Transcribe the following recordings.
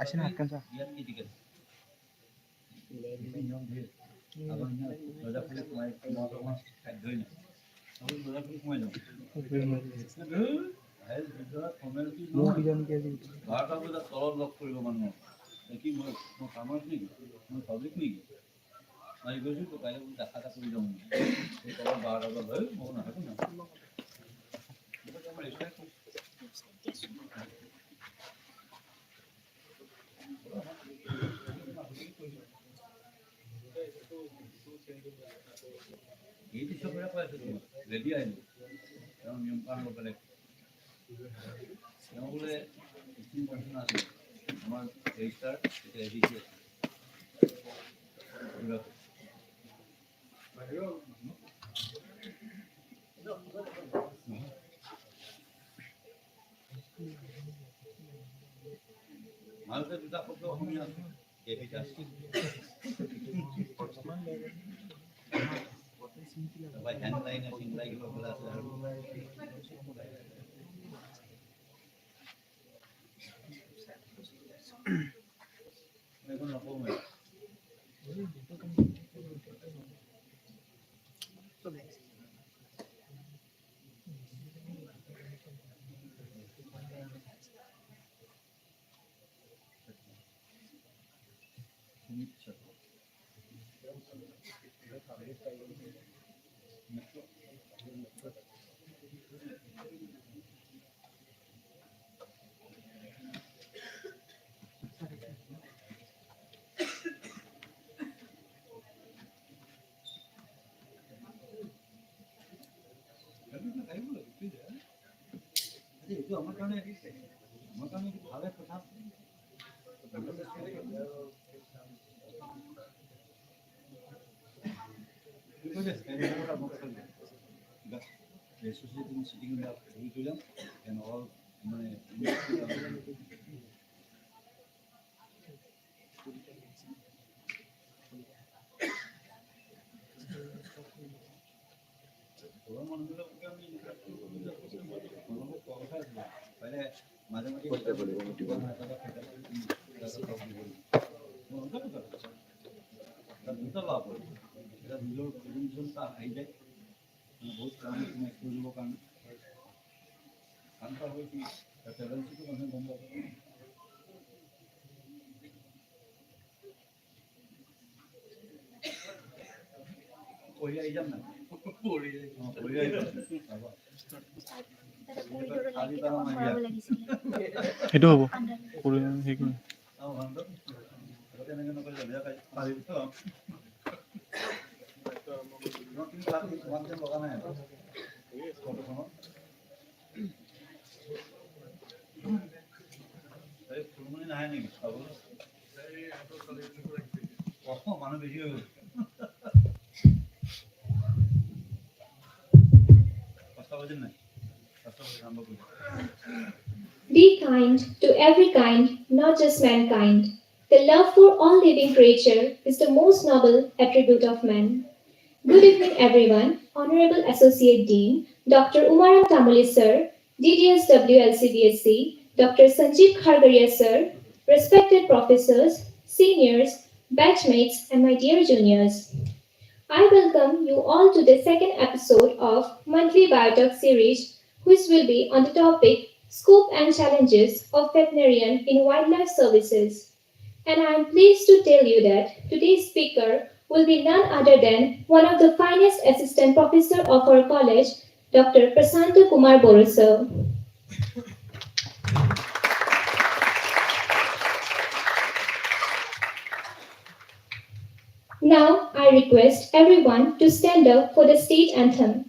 Asin akan sah. সেইটো হ'ব হেৰি কৰি Be kind to every kind, not just mankind. The love for all living creature is the most noble attribute of man. Good evening, everyone. Honorable Associate Dean, Dr. Umaram Tamuli Sir, DDSW LCBSC, Dr. Sanjeev Khargaria Sir, respected professors, seniors, batchmates, and my dear juniors. I welcome you all to the second episode of Monthly Biotalk series, which will be on the topic Scope and Challenges of Veterinarian in Wildlife Services. And I am pleased to tell you that today's speaker will be none other than one of the finest assistant professor of our college, Dr. Prasanta Kumar Borusar. Now I request everyone to stand up for the state anthem.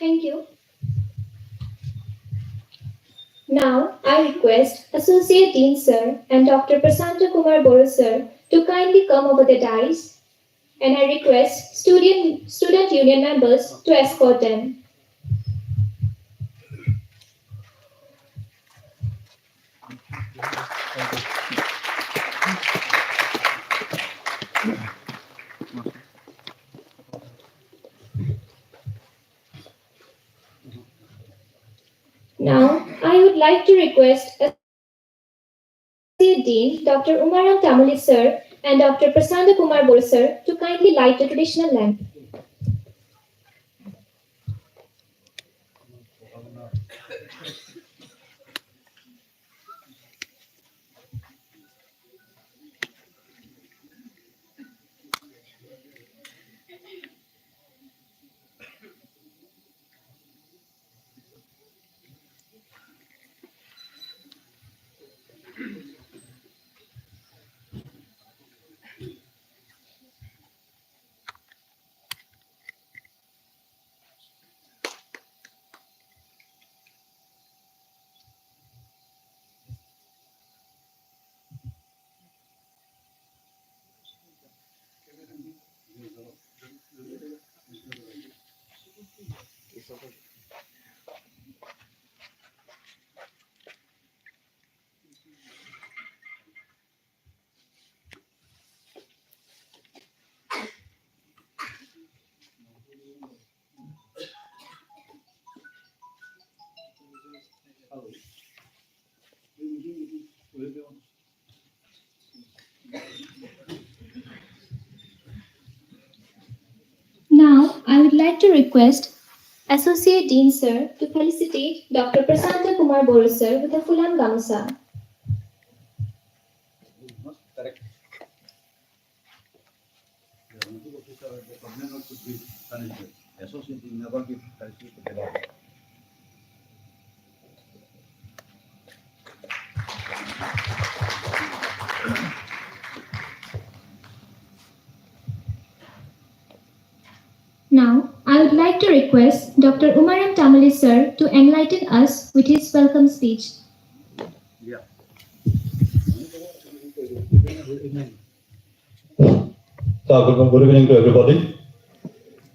Thank you. Now, I request Associate Dean Sir and Dr. Prasanta Kumar Boru Sir to kindly come over the dais, and I request student union members to escort them. Now, I would like to request Associate Dean Dr. Umaram Tamuli Sir and Dr. Prasanta Kumar Boru Sir to kindly light the traditional lamp. like to request Associate Dean Sir to felicitate Dr. Prasanta Kumar Boru Sir with a Fulan Gamusa. Now, I would like to request Dr. Umaram Tamali Sir to enlighten us with his welcome speech. So good evening to everybody.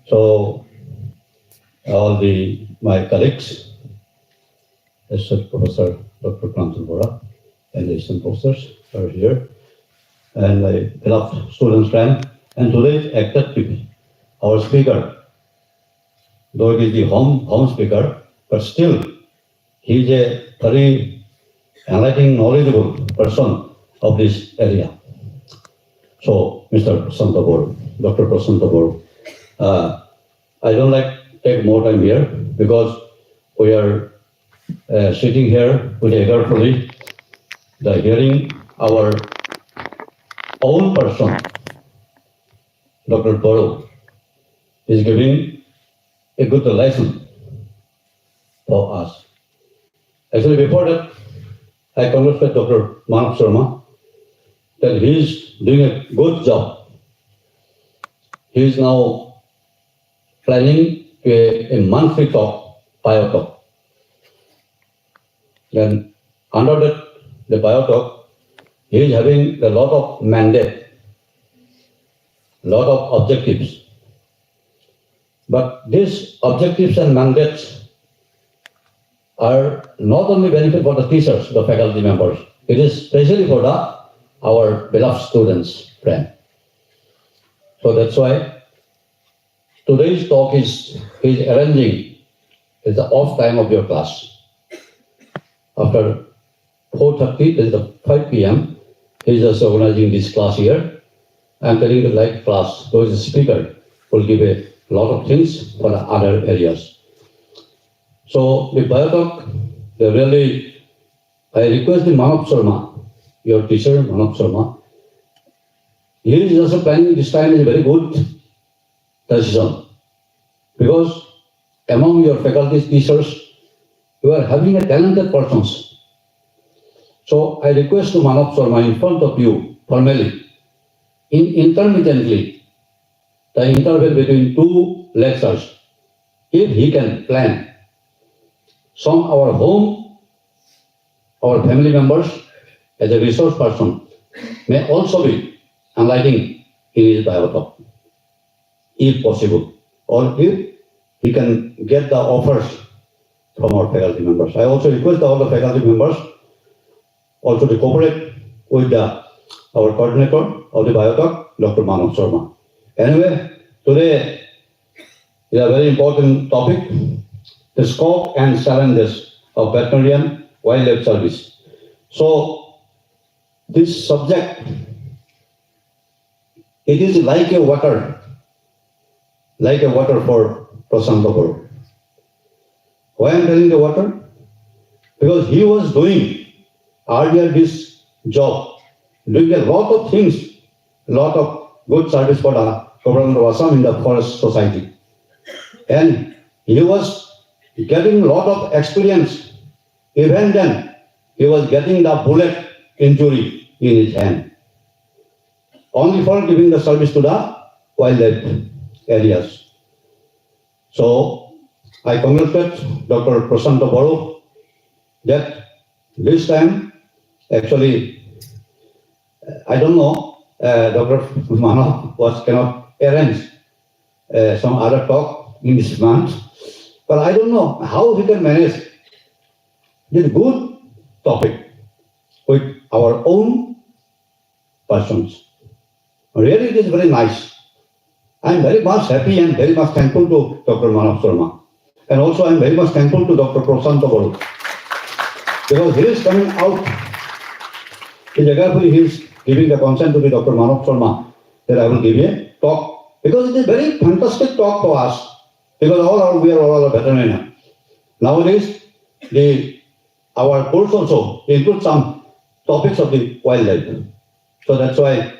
So all my colleagues, Associate Professor Dr. Pramchand Bora and the assistant professors are here, and my beloved students friend, and today's active our speaker, though he is the home speaker, but still he is a very enlightening, knowledgeable person of this area. So, Mr. Prasanta Boru, Dr. Prasanta Boru, I don't like to take more time here because we are sitting here with eagerly the hearing our own person, Dr. Boru, is giving a good lesson for us. Actually, before that, I congratulate Dr. Manav Sharma that he is doing a good job. He is now planning a monthly talk, Biotalk. Then under that, the Biotalk, he is having a lot of mandate, lot of objectives. But these objectives and mandates are not only benefit for the teachers, the faculty members, it is especially for our beloved students, friend. So that's why today's talk is arranging is the off time of your class. After 4:30, is the 5 p.m. He is just organizing this class here. I'm telling the live class, so the speaker will give a lot of things for the other areas. So the Biotalk, I request the Manav Sharma, your teacher, Manav Sharma. He is also planning this time is a very good decision because among your faculty teachers, you are having a talented persons. So I request to Manav Sharma in front of you formally, intermittently, the interval between two lectures, if he can plan some our home, our family members as a resource person may also be enlightening in his Biotalk, if possible, or if he can get the offers from our faculty members. I also request all the faculty members also to cooperate with our coordinator of the Biotalk, Dr. Manav Sharma. Anyway, today is a very important topic, the scope and challenges of veterinarian wildlife service. So, this subject, it is like a water for Prasanta Boru. Why I am telling the water? Because he was doing earlier this job, doing a lot of things, a lot of good service for the government of Assam in the forest society. And he was getting a lot of experience. Even then, he was getting the bullet injury in his hand, only for giving the service to the wildlife areas. So, I congratulate Dr. Prasanta Boru that this time, actually, I don't know, Dr. Manav cannot arrange some other talk in this month, but I don't know how he can manage this good topic with our own persons. Really, it is very nice. I am very much happy and very much thankful to Dr. Manav Sharma. And also I am very much thankful to Dr. Prasanta Boru. Because he is coming out, he is giving the consent to the Dr. Manav Sharma that I will give a talk. Because it is very fantastic talk for us. because we are all veterinarian. Nowadays, our course also includes some topics of the wildlife. So that's why,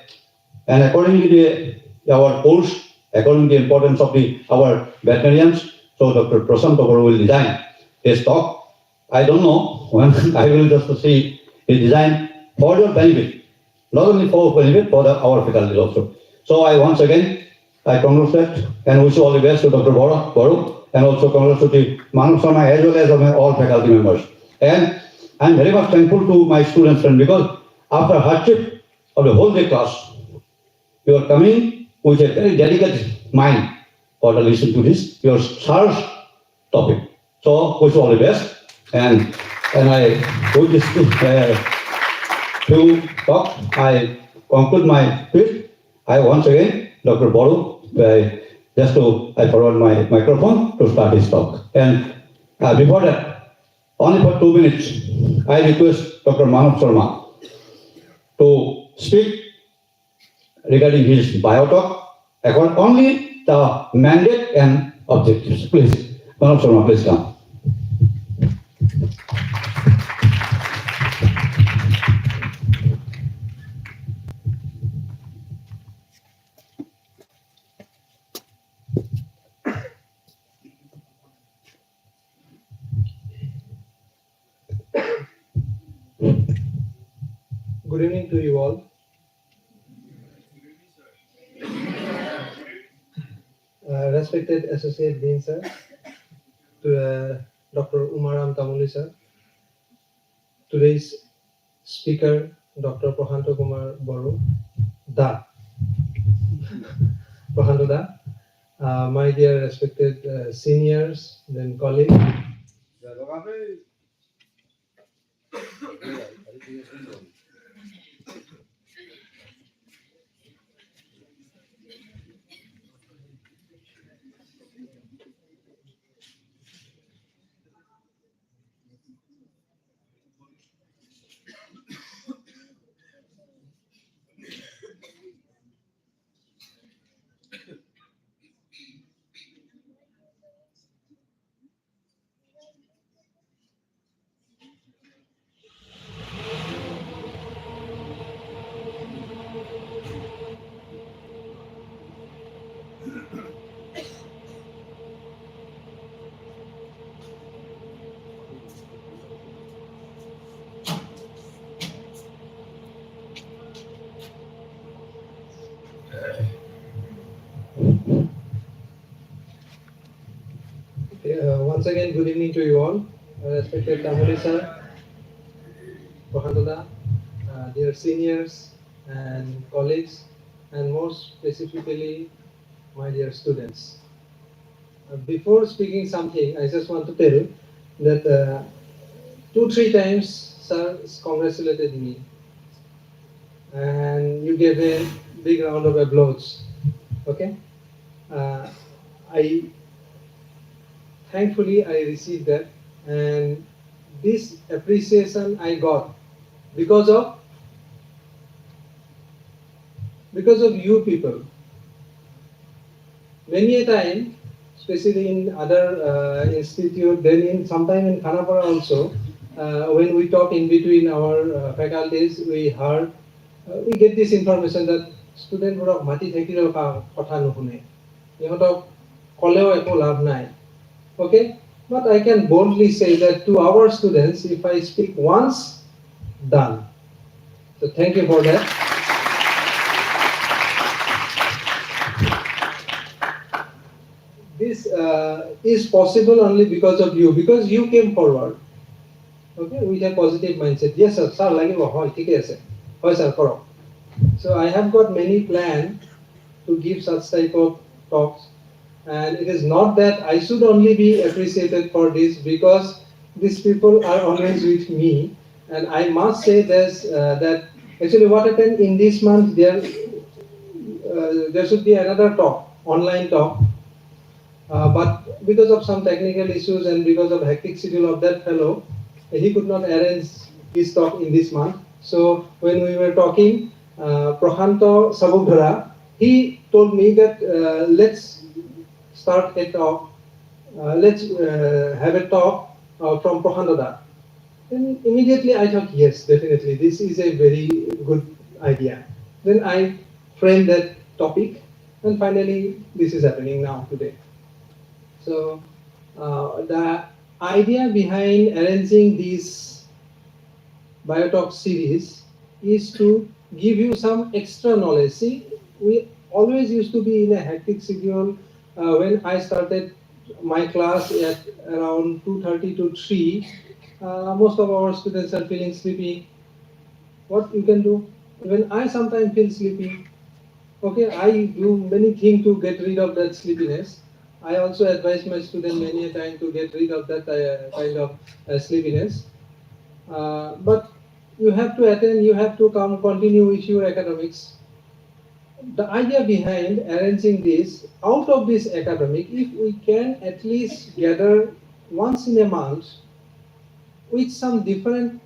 and according to our course, according to the importance of our veterinarians, so Dr. Prasant Topor will design his talk. I don't know when I will just see his design for your benefit, not only for benefit, for our faculty also. So I congratulate and wish you all the best to Dr. Baru, and also congratulate to Manav Sharma as well as all faculty members. And I'm very much thankful to my students because after hardship of the whole day class, you are coming with a very delicate mind for to listen to this, your sir's topic. So wish you all the best. And I with this to talk, I conclude my speech. I once again, Dr. Baru, I forward my microphone to start his talk. And before that, only for 2 minutes, I request Dr. Manav Sharma to speak regarding his Biotalk, only the mandate and objectives. Please, Manav Sharma, please come. Good evening to you all. Respected Associate Dean Sir, to Dr. Umaram Tamuli Sir, today's speaker, Dr. Prahanto Kumar Baru, Prahanto Da, my dear respected seniors, then colleagues. Once again, good evening to you all. Respected Tamuli Sir, Prahanto Da, dear seniors and colleagues, and most specifically, my dear students. Before speaking something, I just want to tell that 2-3 times Sir congratulated me, and you gave a big round of applause. Okay, thankfully I received that, and this appreciation I got because of you people. Many a time, especially in other institute, then sometime in Khanapara also, when we talk in between our faculties, we get this information that student বোৰক মাতি থাকিলেও কথা নুশুনে, ইহঁতক কলেও একো লাভ নাই. Okay, but I can boldly say that to our students, if I speak once, done. So thank you for that. This is possible only because of you, because you came forward. Okay, with a positive mindset. Yes, sir. Sir, লাগিব হয় ঠিকে আছে. হয় sir, কৰক. So I have got many plans to give such type of talks, and it is not that I should only be appreciated for this, because these people are always with me, and I must say this that actually what happened in this month, there should be another talk, online talk. But because of some technical issues and because of hectic schedule of that fellow, he could not arrange his talk in this month. So when we were talking, Prahanto Sabugdhara, he told me that let's start a talk let's have a talk from Prohandada. And immediately I thought, yes, definitely, this is a very good idea. Then I framed that topic, and finally, this is happening now today. So, the idea behind arranging this Biotalk series is to give you some extra knowledge. See, we always used to be in a hectic schedule. When I started my class at around 2:30 to 3, most of our students are feeling sleepy. What you can do? When I sometimes feel sleepy, okay, I do many things to get rid of that sleepiness. I also advise my students many a time to get rid of that kind of sleepiness. But you have to attend, you have to come, continue with your academics. The idea behind arranging this, out of this academic, if we can at least gather once in a month with some different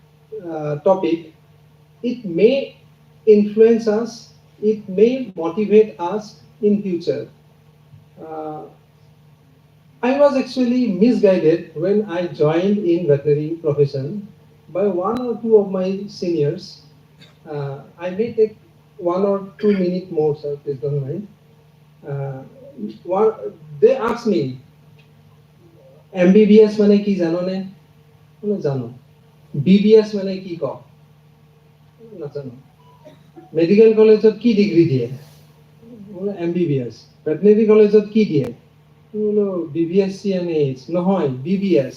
topic, it may influence us, it may motivate us in future. Uh, I was actually misguided when I joined in veterinary profession by one or two of my seniors. I may take 1 or 2 minutes more, sir, please don't mind. Uh, they asked me, MBBS মানে কি জানো নে? বলে জানো। BBS মানে কি ক? নাজানো। মেডিকেল কলেজত কি ডিগ্ৰী দিয়ে? বলে MBBS। ভেটেনেৰী কলেজত কি দিয়ে? বলো BBSc and AIDS, নহয় BBS.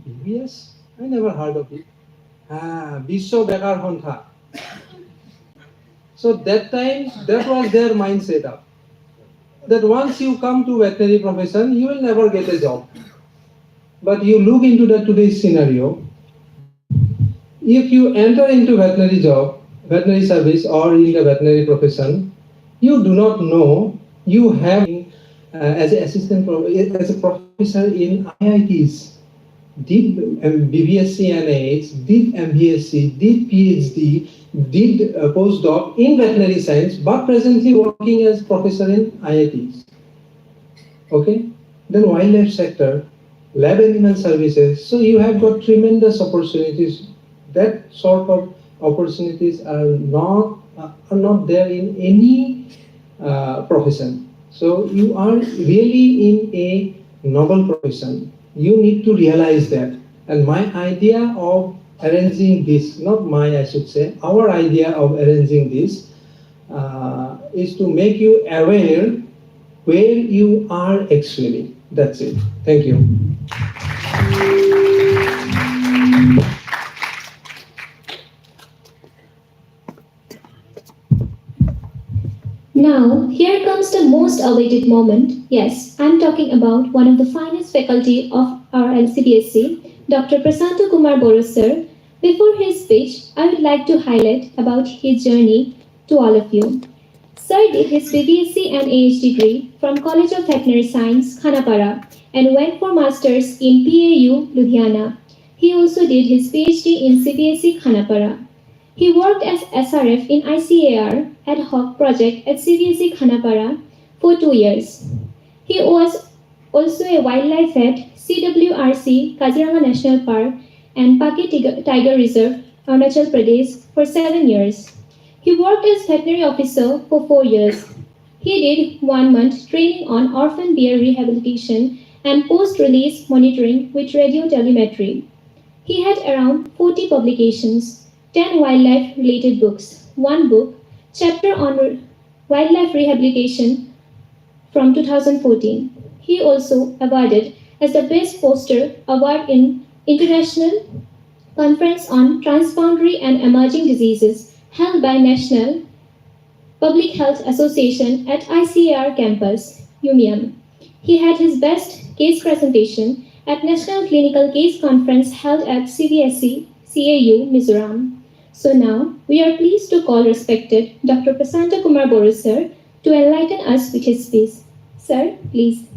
BBS? I never heard of it. বিশ্ব বেকাৰ সন্থা. So that time, that was their mindset up. That once you come to veterinary profession, you will never get a job. But you look into the today's scenario. If you enter into veterinary job, veterinary service, or in the veterinary profession, you do not know you have as an assistant, as a professor in IITs, did BBSc and AIDS, did MBSc, did PhD, did postdoc in veterinary science, but presently working as professor in IITs. Okay? Then wildlife sector, lab animal services. So you have got tremendous opportunities. That sort of opportunities are not there in any profession. So you are really in a noble profession. You need to realize that. And my idea of arranging this, not mine, I should say, our idea of arranging this is to make you aware where you are actually. That's it. Thank you. Now, here comes the most awaited moment. Yes, I'm talking about one of the finest faculty of our LCBSC, Dr. Prasanto Kumar Boru sir. Before his speech, I would like to highlight about his journey to all of you. Sir did his BBSc and AH degree from College of Veterinary Science, Khanapara, and went for masters in PAU, Ludhiana. He also did his PhD in CBSE, Khanapara. He worked as SRF in ICAR ad hoc project at CBSE Khanapara for 2 years. He was also a wildlife vet, CWRC, Kaziranga National Park, and Paki Tiger Reserve, Arunachal Pradesh, for 7 years. He worked as veterinary officer for 4 years. He did 1 month training on orphan bear rehabilitation and post-release monitoring with radio telemetry. He had around 40 publications, 10 wildlife-related books, 1 book, chapter on wildlife rehabilitation from 2014. He also awarded as the Best Poster Award in International Conference on Transboundary and Emerging Diseases held by National Public Health Association at ICAR campus, UMIAM. He had his best case presentation at National Clinical Case Conference held at CBSE, CAU, Mizoram. So now, we are pleased to call respected Dr. Prasanto Kumar Boru sir to enlighten us with his speech. Sir, please.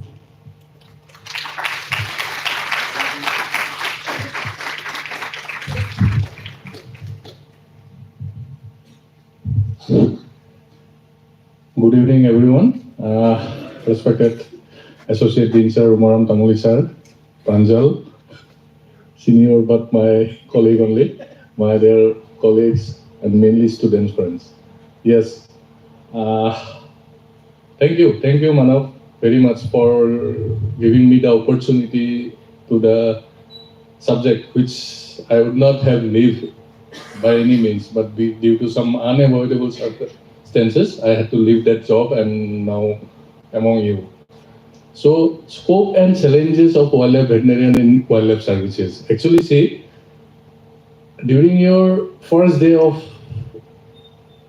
Good evening, everyone. Respected Associate Dean Sir Umaram Tamuli Sir, Pranjal, senior but my colleague only, my dear colleagues and mainly students friends. Yes, thank you Manav very much for giving me the opportunity to the subject which I would not have lived by any means, but due to some unavoidable circumstances, I had to leave that job and now among you. So, scope and challenges of wildlife veterinarian in wildlife services. Actually, see, during your first day of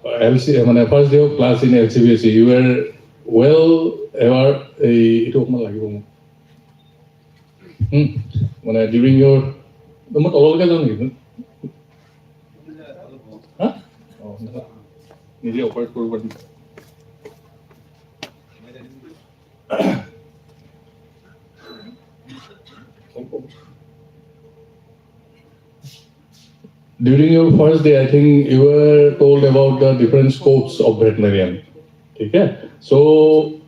first day of class in LCBSE, you were well aware. During your during your first day, I think you were told about the different scopes of veterinarian. Okay? So,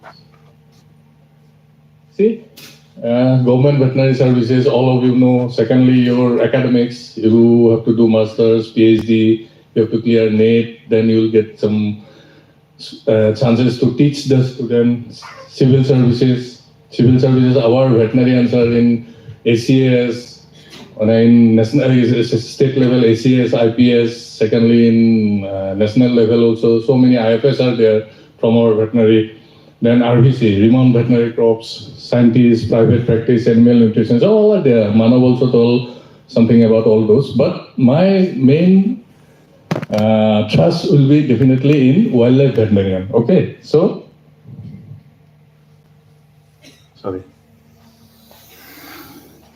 see, government veterinary services, all of you know. Secondly, your academics, you have to do masters, PhD, you have to clear NET, then you will get some chances to teach the students. Civil services, our veterinarians are in ACS, in national, state level ACS, IPS, secondly in national level also. So many IFS are there from our veterinary. Then RVC, renowned veterinary crops, scientists, private practice, animal nutrition, so all are there. Manav also told something about all those. But my main trust will be definitely in wildlife veterinarian. Okay, so, sorry.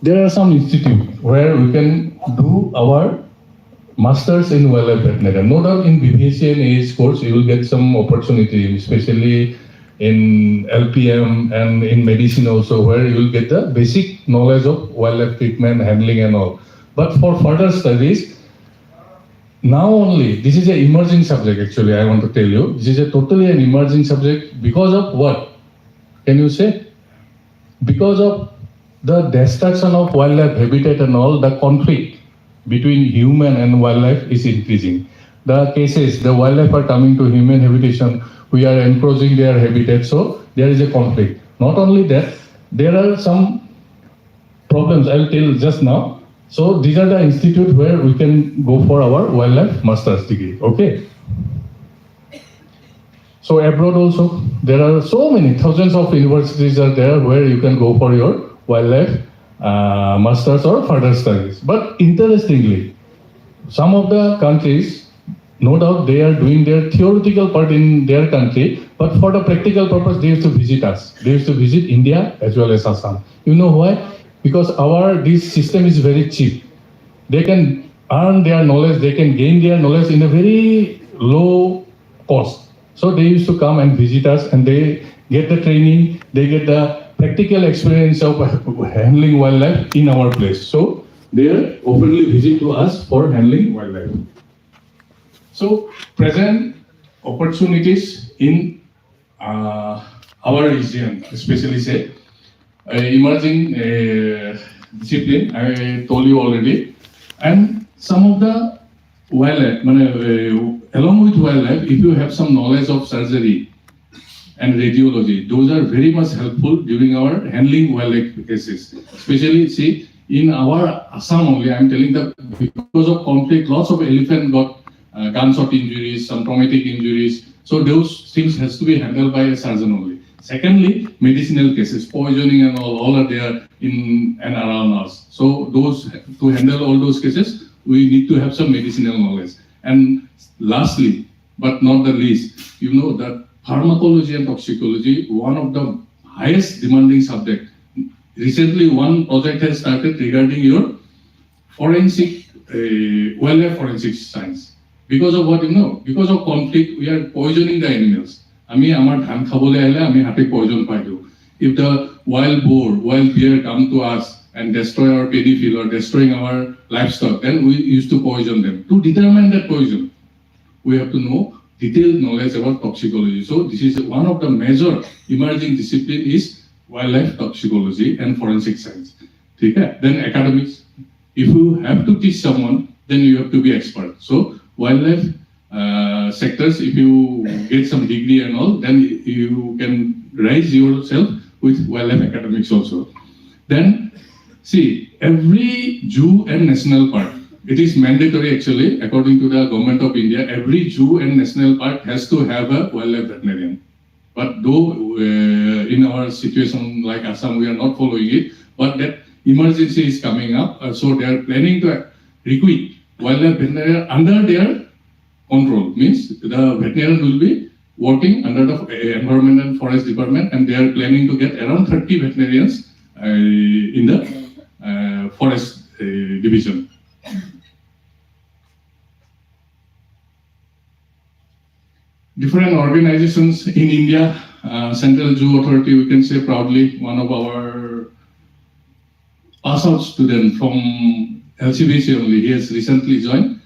There are some institutes where we can do our masters in wildlife veterinarian. No doubt in BVC and AS course, you will get some opportunity, especially in LPM and in medicine also, where you will get the basic knowledge of wildlife treatment, handling and all. But for further studies, now only, this is an emerging subject actually, I want to tell you. This is a totally an emerging subject because of what? Can you say? Because of the destruction of wildlife habitat and all, the conflict between human and wildlife is increasing. The cases, the wildlife are coming to human habitation, we are encroaching their habitat, so there is a conflict. Not only that, there are some problems I will tell just now. So these are the institutes where we can go for our wildlife master's degree, okay? So abroad also, there are so many, thousands of universities are there where you can go for your wildlife masters or further studies. But interestingly, some of the countries, no doubt they are doing their theoretical part in their country, but for the practical purpose, they used to visit us. They used to visit India as well as Assam. You know why? Because this system is very cheap. They can earn their knowledge, they can gain their knowledge in a very low cost. So they used to come and visit us and they get the training, they get the practical experience of handling wildlife in our place. So they are openly visit to us for handling wildlife. So present opportunities in our region, especially say emerging discipline, I told you already, and some of the wildlife, along with wildlife, if you have some knowledge of surgery and radiology, those are very much helpful during our handling wildlife cases. Especially, see, in our Assam only, I'm telling that because of conflict, lots of elephant got gunshot injuries, some traumatic injuries. So those things has to be handled by a surgeon only. Secondly, medicinal cases, poisoning and all are there in and around us. So to handle all those cases, we need to have some medicinal knowledge. And lastly, but not the least, you know that pharmacology and toxicology, one of the highest demanding subject. Recently, one project has started regarding your forensic, wildlife forensic science. Because of what, because of conflict, we are poisoning the animals. If the wild boar, wild bear come to us and destroy our paddy field or destroying our livestock, then we used to poison them. To determine that poison, we have to know detailed knowledge about toxicology. So this is one of the major emerging discipline is wildlife toxicology and forensic science. Okay? Then academics. If you have to teach someone, then you have to be expert. So wildlife sectors, if you get some degree and all, then you can raise yourself with wildlife academics also. Then see, every zoo and national park, it is mandatory actually, according to the government of India, every zoo and national park has to have a wildlife veterinarian. But though in our situation like Assam, we are not following it, but that emergency is coming up, so they are planning to recruit wildlife veterinarian under their control. Means the veterinarian will be working under the Environment and Forest Department, and they are planning to get around 30 veterinarians in the forest division. Different organizations in India, Central Zoo Authority, we can say proudly, one of our pass-out student from LCBC only, he has recently joined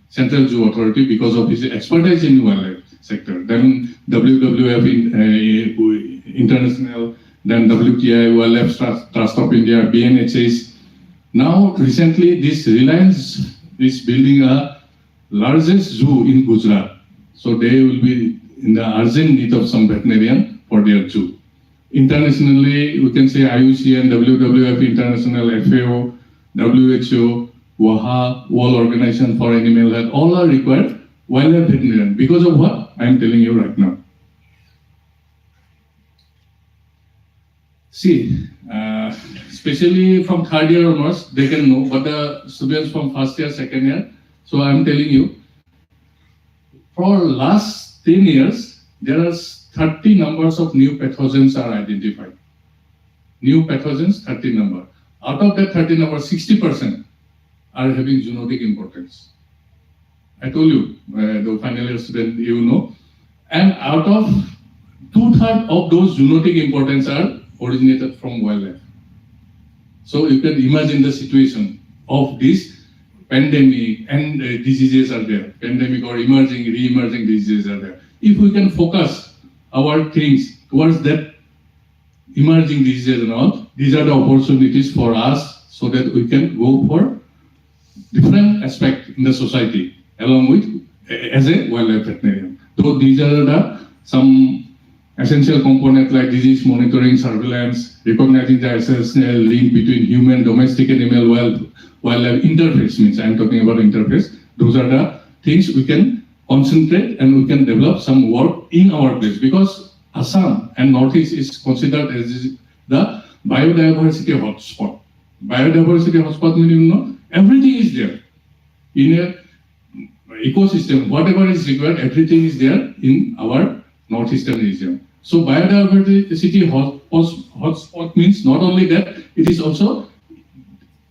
Central Zoo Authority because of his expertise in wildlife sector. Then WWF International, then WTI, Wildlife Trust of India, BNHS. Now, recently, this Reliance is building a largest zoo in Gujarat. So they will be in the urgent need of some veterinarian for their zoo. Internationally, we can say IUCN, WWF International, FAO, WHO, WAHA, World Organization for Animal Health, all are required wildlife veterinarian. Because of what? I am telling you right now. See, especially from third year onwards, they can know, but the students from first year, second year, so I am telling you, for last 10 years, there are 30 numbers of new pathogens are identified. New pathogens, 30 number. Out of that 30 number, 60% are having zoonotic importance. I told you, the final year student, you know. And out of 2/3 of those zoonotic importance are originated from wildlife. So you can imagine the situation of this pandemic and diseases are there. Pandemic or emerging, re-emerging diseases are there. If we can focus our things towards that emerging diseases and all, these are the opportunities for us so that we can go for different aspects in the society along with as a wildlife veterinarian. So these are the some essential components like disease monitoring, surveillance, recognizing the essential link between human, domestic animal, wildlife interface, means I am talking about interface. Those are the things we can concentrate and we can develop some work in our place, because Assam and Northeast is considered as the biodiversity hotspot. Biodiversity hotspot meaning, you know, everything is there. In a ecosystem, whatever is required, everything is there in our northeastern region. So biodiversity hotspot means not only that, it is also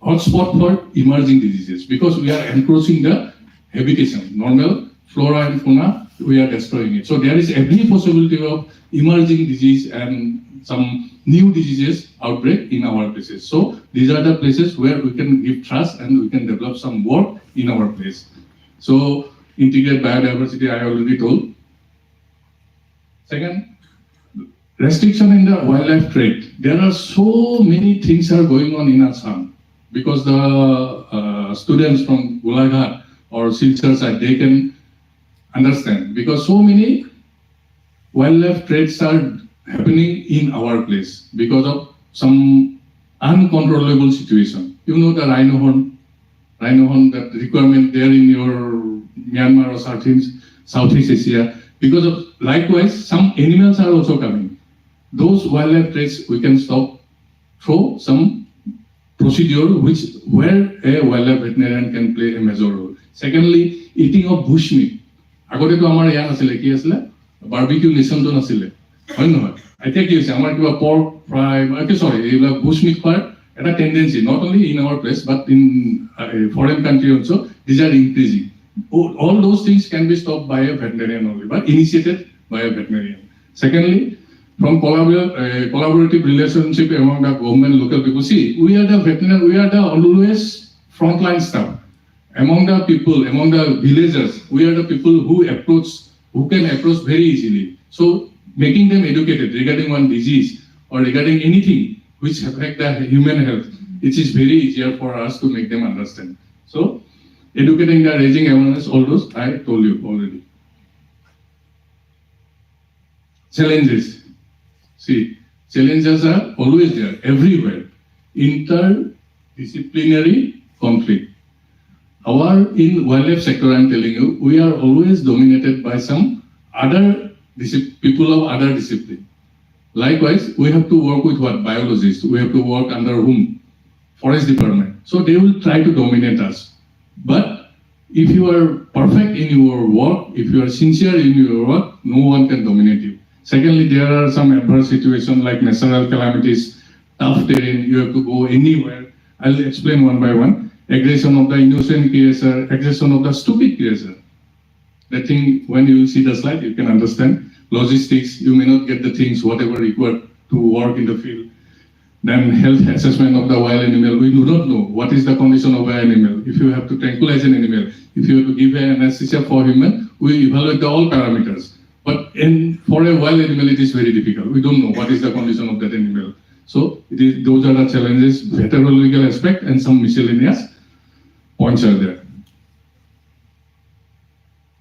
hotspot for emerging diseases, because we are encroaching the habitation, normal flora and fauna, we are destroying it. So there is every possibility of emerging disease and some new diseases outbreak in our places. So these are the places where we can give trust and we can develop some work in our place. So integrate biodiversity, I already told. Second, restriction in the wildlife trade. There are so many things are going on in Assam, because the students from Golaghat or Silchar side, they can understand, because so many wildlife trades are happening in our place because of some uncontrollable situation. You know the rhino horn, that requirement there in your Myanmar or Southeast Asia. Because of likewise, some animals are also coming. Those wildlife trades we can stop through some procedure where a wildlife veterinarian can play a major role. Secondly, eating of bushmeat. আগতে তো আমাৰ ইয়াত আছিলে কি আছিলে barbecue নেশ্যনটো নাছিলে হয় নহয় এতিয়া কি হৈছে আমাৰ কিবা পৰ্ক ফ্ৰাই সৰি এইবিলাক বুশমিট খোৱাৰ এটা tendency not only in our place but in foreign country also these are increasing. All those things can be stopped by a veterinarian only, but initiated by a veterinarian. Secondly, from collaborative relationship among the government and local people. See, we are the veterinarian, we are the always frontline staff. Among the people, among the villagers, we are the people who can approach very easily. So making them educated regarding one disease or regarding anything which affect the human health, it is very easier for us to make them understand. So, educating the raising awareness, all those I told you already. Challenges. See, challenges are always there, everywhere. Interdisciplinary conflict. In wildlife sector, I'm telling you, we are always dominated by some other people of other discipline. Likewise, we have to work with what? Biologists. We have to work under whom? Forest department. So they will try to dominate us. But if you are perfect in your work, if you are sincere in your work, no one can dominate you. Secondly, there are some adverse situations like natural calamities, tough terrain, you have to go anywhere. I'll explain one by one. Aggression of the innocent creature, aggression of the stupid creature. I think when you see the slide, you can understand. Logistics, you may not get the things, whatever required to work in the field. Then health assessment of the wild animal. We do not know what is the condition of an animal. If you have to tranquilize an animal, if you have to give an anesthesia for human, we evaluate all parameters. But for a wild animal, it is very difficult. We don't know what is the condition of that animal. So those are the challenges, veterinary aspect and some miscellaneous points are there.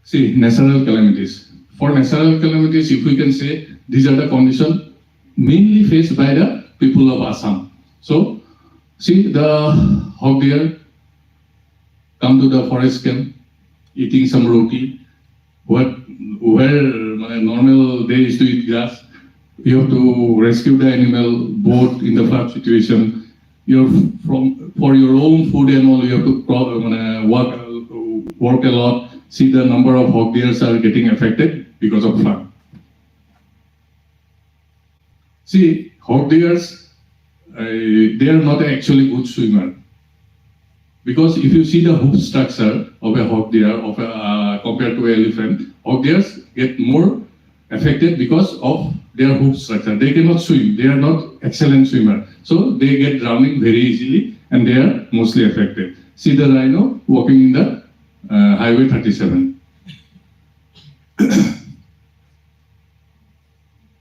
See, natural calamities. For natural calamities, if we can say, these are the conditions mainly faced by the people of Assam. So, see the hog deer come to the forest camp, eating some roti, where normal they used to eat grass. You have to rescue the animal, both in the flood situation. For your own food and all, you have to work a lot. See the number of hog deers are getting affected because of flood. See, hog deers, they are not actually good swimmer. Because if you see the hoof structure of a hog deer compared to an elephant, hog deers get more affected because of their hoof structure. They cannot swim. They are not excellent swimmer. So they get drowning very easily and they are mostly affected. See the rhino walking in the Highway 37.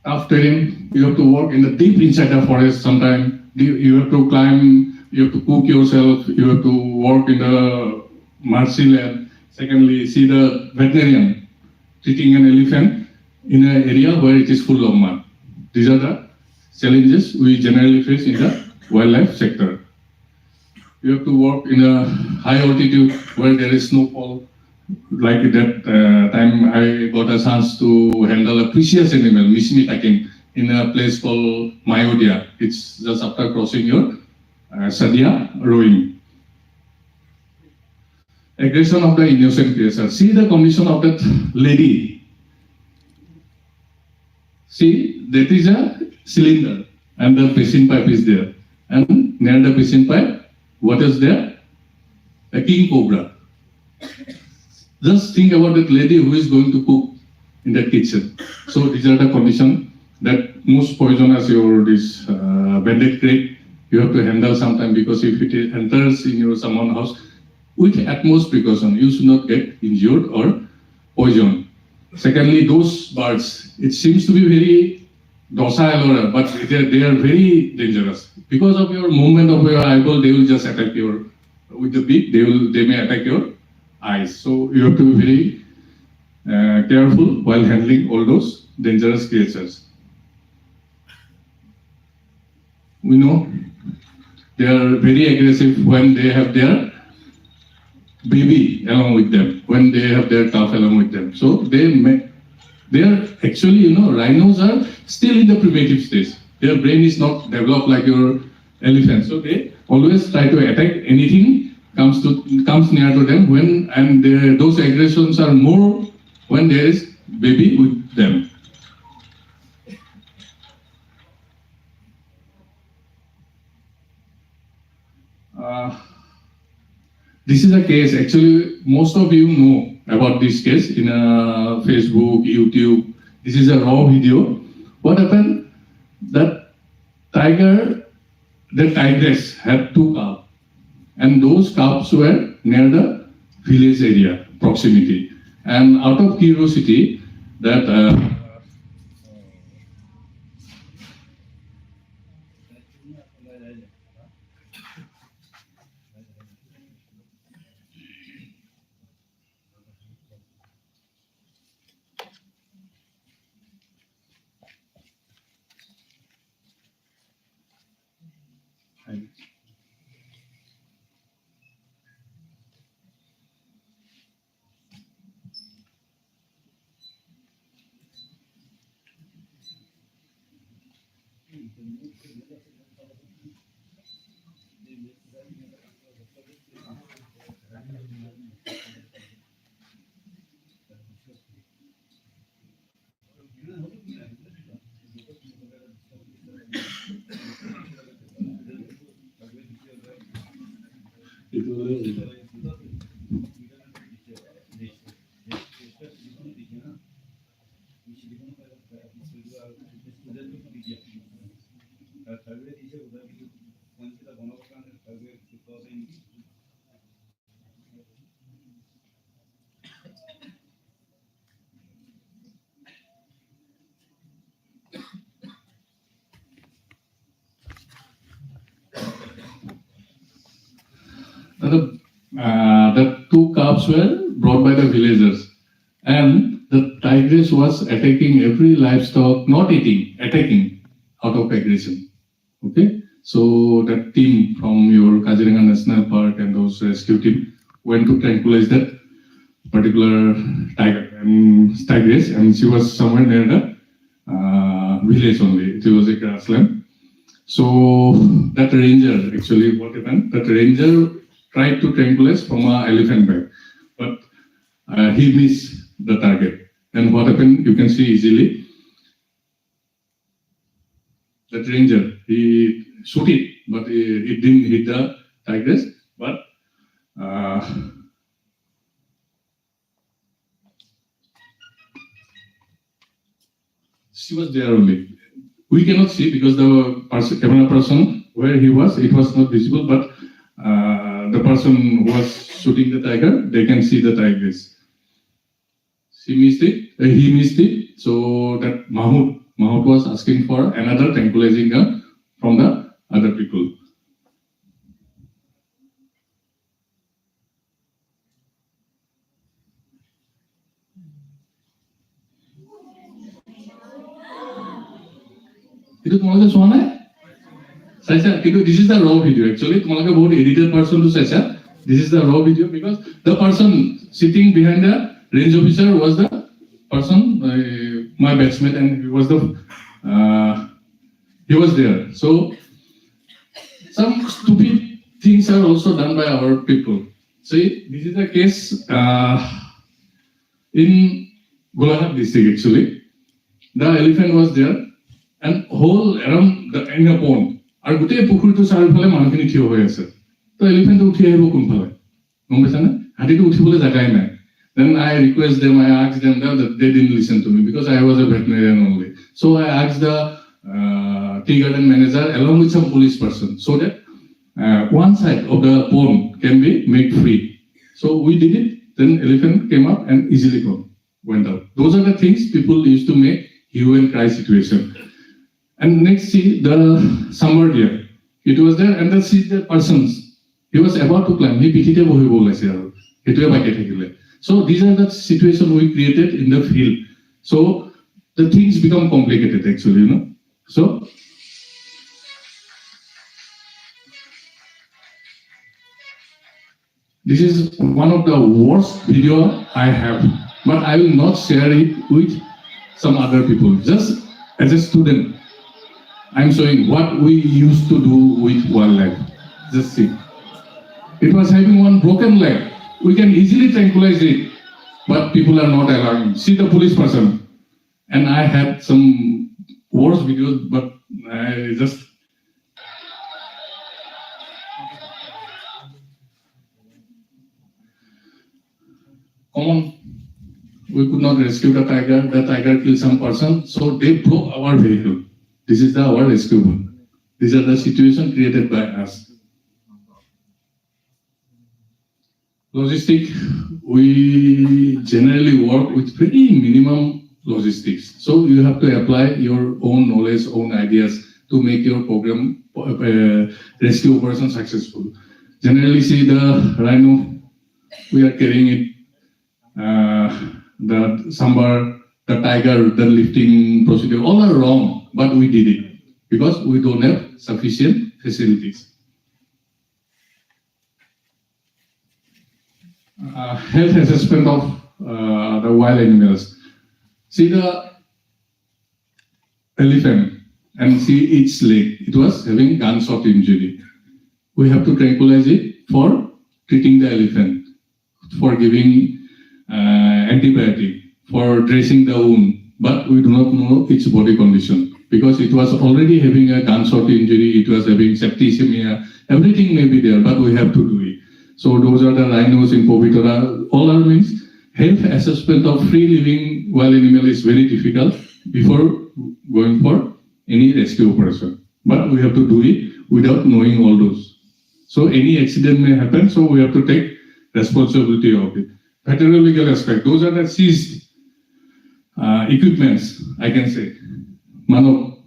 Tough terrain, you have to walk in the deep inside the forest sometime. You have to climb, you have to cook yourself, you have to work in the marshy land. Secondly, see the veterinarian treating an elephant in an area where it is full of mud. These are the challenges we generally face in the wildlife sector. You have to work in a high altitude where there is snowfall. Like that time I got a chance to handle a precious animal, Mishmitakin, in a place called Mayodia. It's just after crossing your Sadia rowing. Aggression of the innocent creature. See the condition of that lady. See, that is a cylinder and the piston pipe is there. And near the piston pipe, what is there? A king cobra. Just think about that lady who is going to cook in that kitchen. So these are the conditions that most poisonous this banded crate you have to handle sometime, because if it enters in your someone's house, with utmost precaution, you should not get injured or poisoned. Secondly, those birds, it seems to be very docile, but they are very dangerous. Because of your movement of your eyeball, they will just attack with the beak, they may attack your eyes. So you have to be very careful while handling all those dangerous creatures. We know they are very aggressive when they have their baby along with them, when they have their calf along with them. So they are actually, rhinos are still in the primitive stage. Their brain is not developed like your elephant. So they always try to attack anything comes near to them those aggressions are more when there is baby with them. This is a case, actually most of you know about this case in Facebook, YouTube. This is a raw video. What happened? That tigress had 2 calves. And those calves were near the village area, proximity. And out of curiosity, that The two calves were brought by the villagers, and the tigress was attacking every livestock, not eating, attacking out of aggression. Okay, so that team from your Kaziranga National Park and those rescue team went to tranquilize that particular tigress, and she was somewhere near the village only. It was a grassland. So that ranger, actually what happened, that ranger tried to tranquilize from an elephant bag, but he missed the target. And what happened, you can see easily. That ranger, he shot it, but it didn't hit the tigress, but she was there only. We cannot see because the camera person where he was, it was not visible, but the person who was shooting the tiger, they can see the tigress. She missed it, he missed it, so that Mahmoud was asking for another tranquilizing gun from the other people. Itu তোমালোকে চোৱা নাই? চাইছা? কিন্তু this is the raw video actually. তোমালোকে বহুত edited person to চাইছা. This is the raw video because the person sitting behind the range officer was the person, my batchmate, and he was there. So some stupid things are also done by our people. See, this is the case in Golaghat district actually. The elephant was there. And whole around the in a pond. Our gote pukhuri to charifale mankhini thiyo hoy ase. To elephant uthi ahibo kunphale. Gom paisa na? Hati to uthibole jagai nai. Then I request them, I asked them that they didn't listen to me because I was a veterinarian only. So I asked the tea garden manager along with some police person so that one side of the pond can be made free. So we did it. Then elephant came up and easily went out. Those are the things people used to make hue and cry situation. And next, see the summer deer. It was there, and then see the persons. He was about to climb. He pitite bohi bolase aru. Etue bake thakile. So these are the situation we created in the field. So the things become complicated actually, you know. So this is one of the worst video I have, but I will not share it with some other people. Just as a student, I'm showing what we used to do with wildlife. Just see. It was having one broken leg. We can easily tranquilize it, but people are not allowing. See the police person. And I had some worse videos, but I just... Come on. We could not rescue the tiger killed some person, so they broke our vehicle. This is our rescue one. These are the situations created by us. Logistics, we generally work with very minimum logistics. So you have to apply your own knowledge, own ideas to make your program rescue operation successful. Generally, see the rhino, we are carrying it, the sambar, the tiger, the lifting procedure, all are wrong, but we did it because we don't have sufficient facilities. health assessment of the wild animals. See the elephant and see its leg. It was having gunshot injury. We have to tranquilize it for treating the elephant, for giving antibiotic, for dressing the wound. But we do not know its body condition because it was already having a gunshot injury. It was having septicemia. Everything may be there, but we have to do it. So those are the rhinos in Povitora. All our means health assessment of free living wild animal is very difficult before going for any rescue operation. But we have to do it without knowing all those. So any accident may happen, so we have to take responsibility of it. Veterinary legal aspect, those are the seized equipments, I can say. Mano,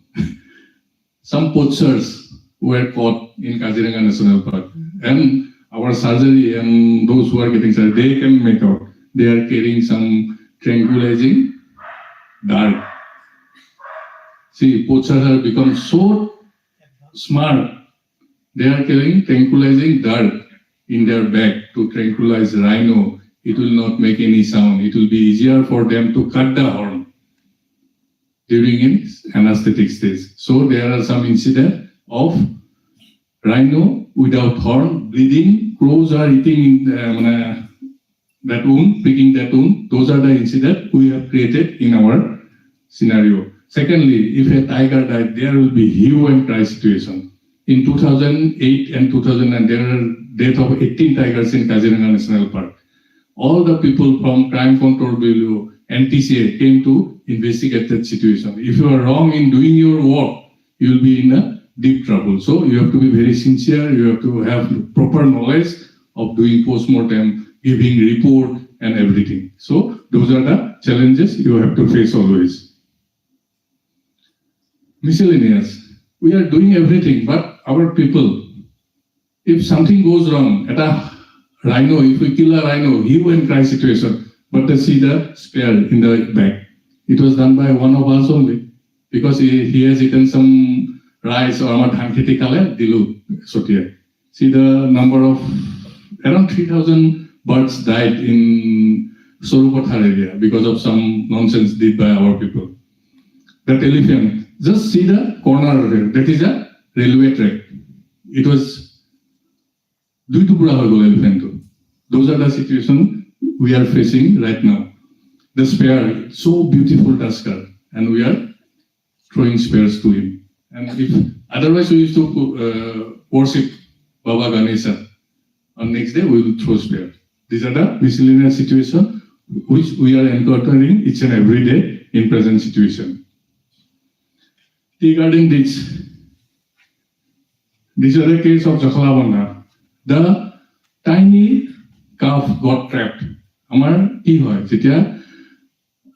some poachers were caught in Kaziranga National Park. And our surgery and those who are getting surgery, they can make out. They are carrying some tranquilizing dart. See, poachers have become so smart. They are carrying tranquilizing dart in their bag to tranquilize rhino. It will not make any sound. It will be easier for them to cut the horn during its anesthetic stage. So there are some incidents of rhino without horn, bleeding, crows are eating that wound, picking that wound. Those are the incidents we have created in our scenario. Secondly, if a tiger died, there will be hue and cry situation. In 2008 and 2009, there were death of 18 tigers in Kaziranga National Park. All the people from Crime Control Bureau, NTCA came to investigate that situation. If you are wrong in doing your work, you will be in a deep trouble. So you have to be very sincere. You have to have proper knowledge of doing post-mortem, giving report and everything. So those are the challenges you have to face always. Miscellaneous. We are doing everything, but our people, if something goes wrong at a rhino, if we kill a rhino, hue and cry situation, but they see the spear in the back. It was done by one of us only, because he has eaten some rice or dhan kheti khale dilu sotiye. See the number of around 3,000 birds died in Sorupothar area because of some nonsense did by our people. That elephant, just see the corner there. That is a railway track. It was dui tukra hoy gol elephant. Those are the situations we are facing right now. The spear, so beautiful tusker, and we are throwing spears to him. And if otherwise we used to worship Baba Ganesha, on next day we will throw spear. These are the miscellaneous situations which we are encountering each and every day in present situation. Tea garden ditch. This is the case of Jakhalabanda. The tiny calf got trapped. Amar ki hoy jetia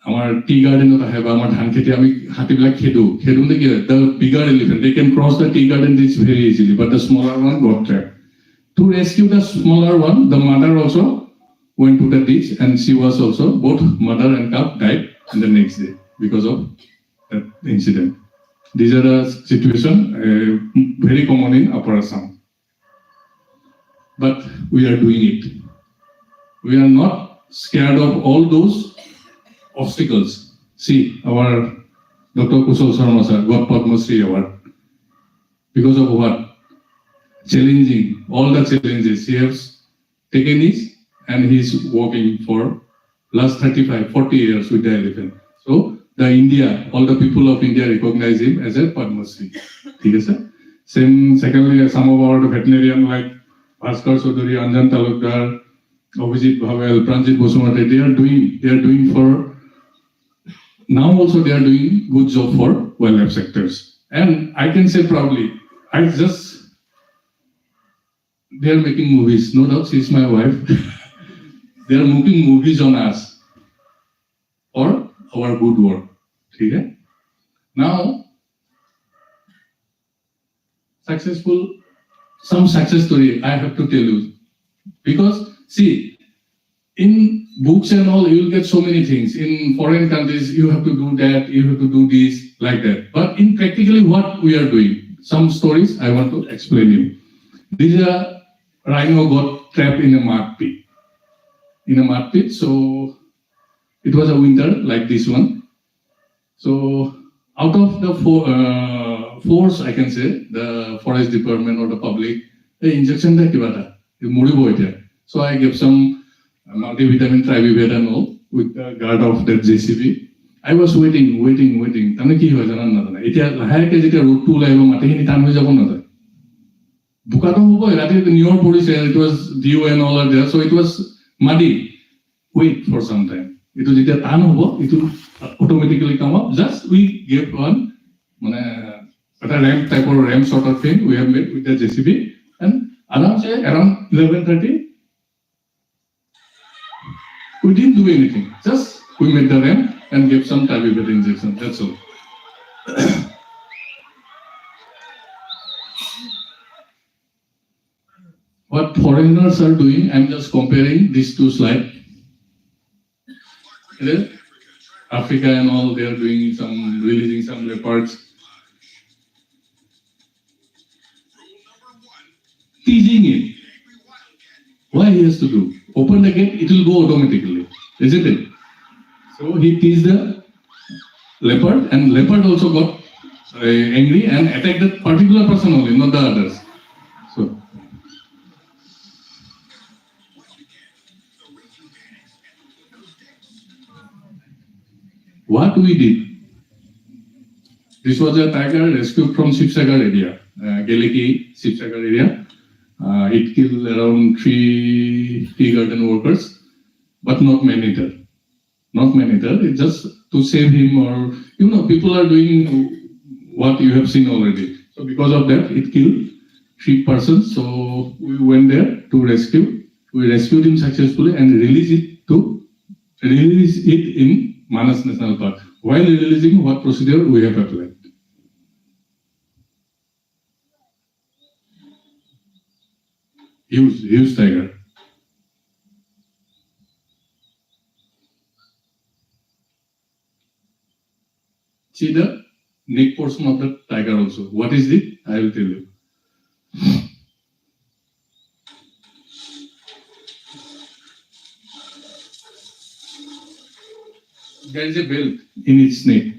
amar tea garden ot ahe ba amar dhan kheti ami hati bilak khedu ne ki the bigger elephant, they can cross the tea garden ditch very easily, but the smaller one got trapped. To rescue the smaller one, the mother also went to the ditch, and she was also, both mother and calf died in the next day because of that incident. These are the situations very common in Upper Assam. But we are doing it. We are not scared of all those obstacles. See, our Dr. Kushal Sharma sir got Padma Shri award. Because of what? Challenging all the challenges he has taken it, and he is working for last 35-40 years with the elephant. So the India, all the people of India recognize him as a Padma Shri. Same, secondly, some of our veterinarians like Bhaskar Chaudhary, Anjan Talukdar, Abhijit Bhavel, Pranjit Bosumate, they are doing for, now also they are doing good job for wildlife sectors. And I can say proudly, they are making movies. No doubt, she is my wife. They are making movies on us or our good work. Okay? Now, some success story I have to tell you. Because, see, in books and all, you will get so many things. In foreign countries, you have to do that, you have to do this, like that. But in practically what we are doing, some stories I want to explain you. This is a rhino got trapped in a mud pit. in a mud pit. So it was a winter like this one. So out of the force, I can say, the forest department or the public, the injection that so I gave some multivitamin, trivivet and all with the guard of that JCB. I was waiting. Tamne ki hoy janan na jana. Etia lahake jetia road to laibo mate hini tan hoy jabo na jay. Bukato hobo rati New York police it was dew and all are there, so it was muddy. Wait for some time. It was jetia tan hobo, it will automatically come up. Just we gave one a ramp type of ramp sort of thing we have made with the JCB, and around 11:30 we didn't do anything. Just we made the ramp and gave some trivivet injection. That's all. What foreigners are doing, I'm just comparing these two slides. Africa and all, they are doing some, releasing some leopards. Teasing it. Why he has to do? Open the gate, it will go automatically, isn't it? So he teased the leopard, and leopard also got angry and attacked that particular person only, not the others. So what we did, this was a tiger rescued from Shivsagar area, Geleki Shivsagar area. It killed around 3 tea garden workers, but not man-eater. Not man-eater, it's just to save him, or, people are doing what you have seen already. So because of that, it killed 3 persons. So we went there to rescue. We rescued him successfully and release it in Manas National Park. While releasing, what procedure we have applied? Huge tiger. See the neck portion of the tiger also. What is it? I will tell you. There is a belt in its neck.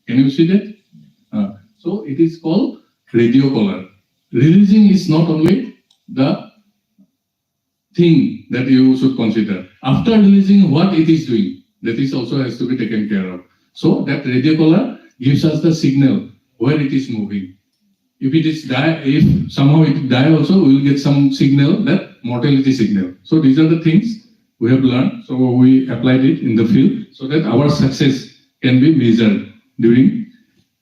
Can you see that? So it is called radio collar. Releasing is not only the thing that you should consider. After releasing, what it is doing, that is also has to be taken care of. So that radio collar gives us the signal where it is moving. If it is die, if somehow it die also, we will get some signal, that mortality signal. So these are the things we have learned. So we applied it in the field so that our success can be measured during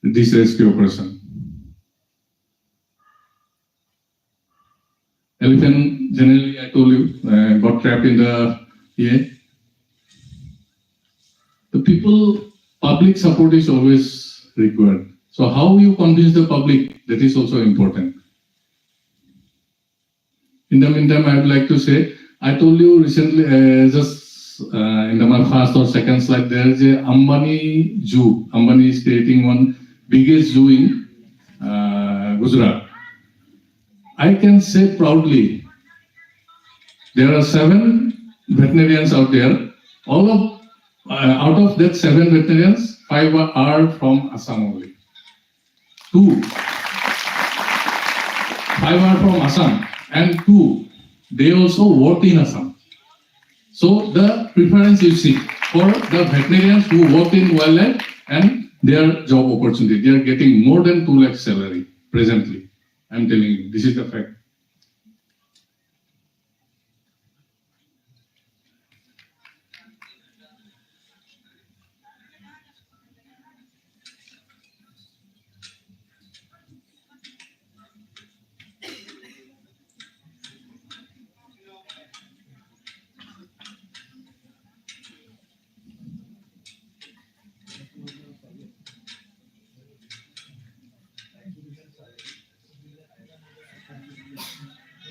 this rescue operation. Elephant, generally, I told you, got trapped in the here. The public support is always required. So how you convince the public, that is also important. In the meantime, I would like to say, I told you recently, just in my first or second slide, there is a Ambani Zoo. Ambani is creating one biggest zoo in Gujarat. I can say proudly, there are 7 veterinarians out there. Out of that 7 veterinarians, 5 are from Assam only. 5 are from Assam, and 2, they also work in Assam. So the preference you see for the veterinarians who work in wildlife and their job opportunity, they are getting more than 2 lakh salary presently. I'm telling you, this is the fact.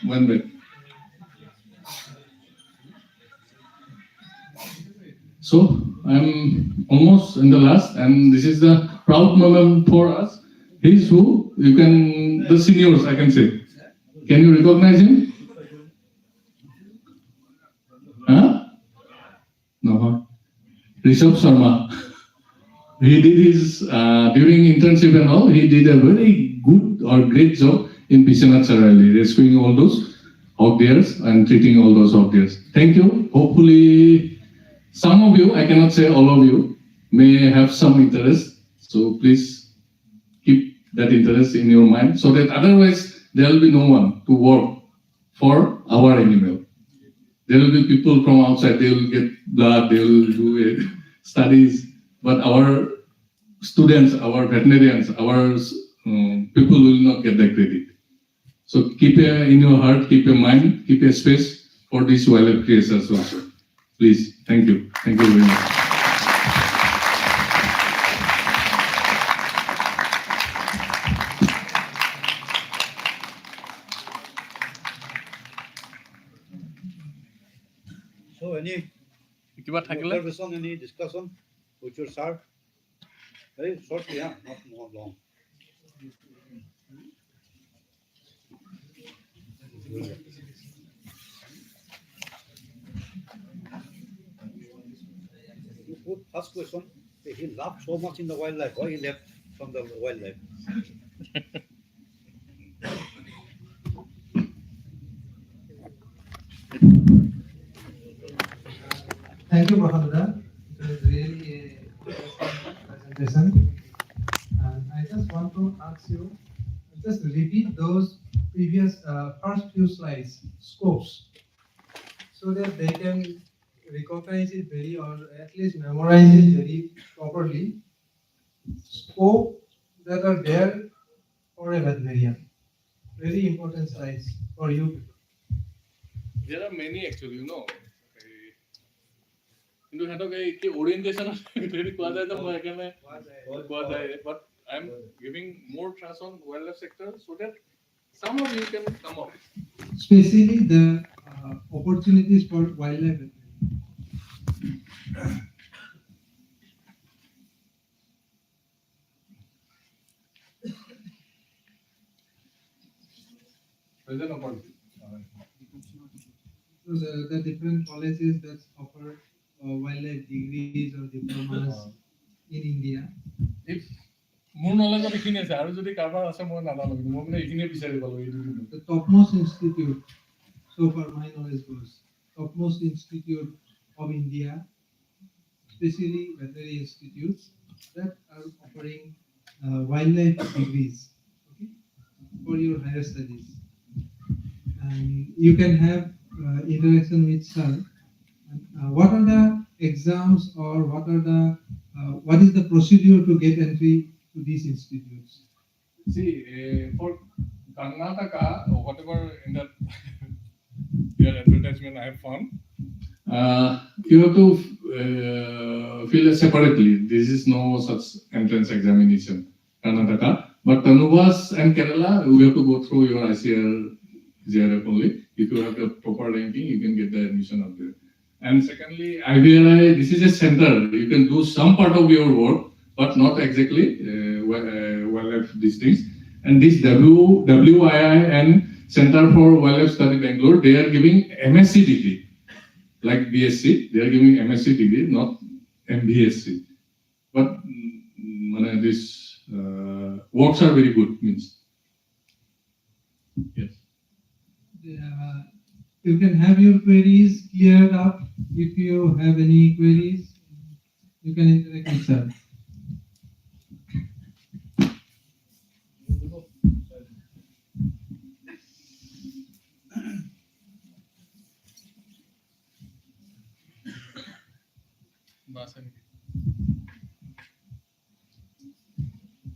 One minute. So I'm almost in the last, and this is the proud moment for us. He's who? The seniors, I can say. Can you recognize him? No. Rishabh Sharma. He did his, during internship and all, he did a very good or great job in Bishanath Sarali, rescuing all those hog deers and treating all those hog deers. Thank you. Hopefully, some of you, I cannot say all of you, may have some interest. So please keep that interest in your mind, so that otherwise there will be no one to work for our animal. There will be people from outside, they will get blood, they will do studies, but our students, our veterinarians, our people will not get that credit. So keep in your heart, keep your mind, keep a space for these wildlife creators also. Please, thank you. Thank you very much. So any observation, any discussion with your sir? Very shortly, yeah, not more long. First question, he loved so much in the wildlife. Why he left from the wildlife? Thank you, Mahadura. It was really a interesting presentation. And I just want to ask you, just repeat those previous first few slides, scopes, so that they can recognize it very, or at least memorize it very properly. Scope that are there for a veterinarian. Very important slides for you. There are many actually, you know. কিন্তু হেতক এই কি orientation যদি কোৱা যায় তো মই এখানে কোৱা যায়, but I'm giving more trust on wildlife sector so that some of you can come up. Especially the opportunities for wildlife. Present opportunity. So the different colleges that offer wildlife degrees or diplomas in India. If মোৰ নলেজত এইখিনি আছে আৰু যদি কাৰোবাৰ আছে মই নাজানো, কিন্তু মই মানে এইখিনি বিচাৰি পালো এইটো। The topmost institute, so far my knowledge goes, topmost institute of India, especially veterinary institutes that are offering wildlife degrees, okay, for your higher studies. And you can have interaction with sir. What are the exams, or what is the procedure to get entry to these institutes? See, for Karnataka, or whatever in that your advertisement I have found, you have to fill it separately. This is no such entrance examination, Karnataka. But Tanuvas and Kerala, we have to go through your ICR, JRF only. If you have the proper ranking, you can get the admission up there. And secondly, IVRI, this is a center. You can do some part of your work, but not exactly wildlife these things. And this WII and Center for Wildlife Study Bangalore, they are giving MSc degree, like BSc. They are giving MSc degree, not MBSc. But this works are very good, means. Yes. You can have your queries cleared up. If you have any queries, you can interact with sir.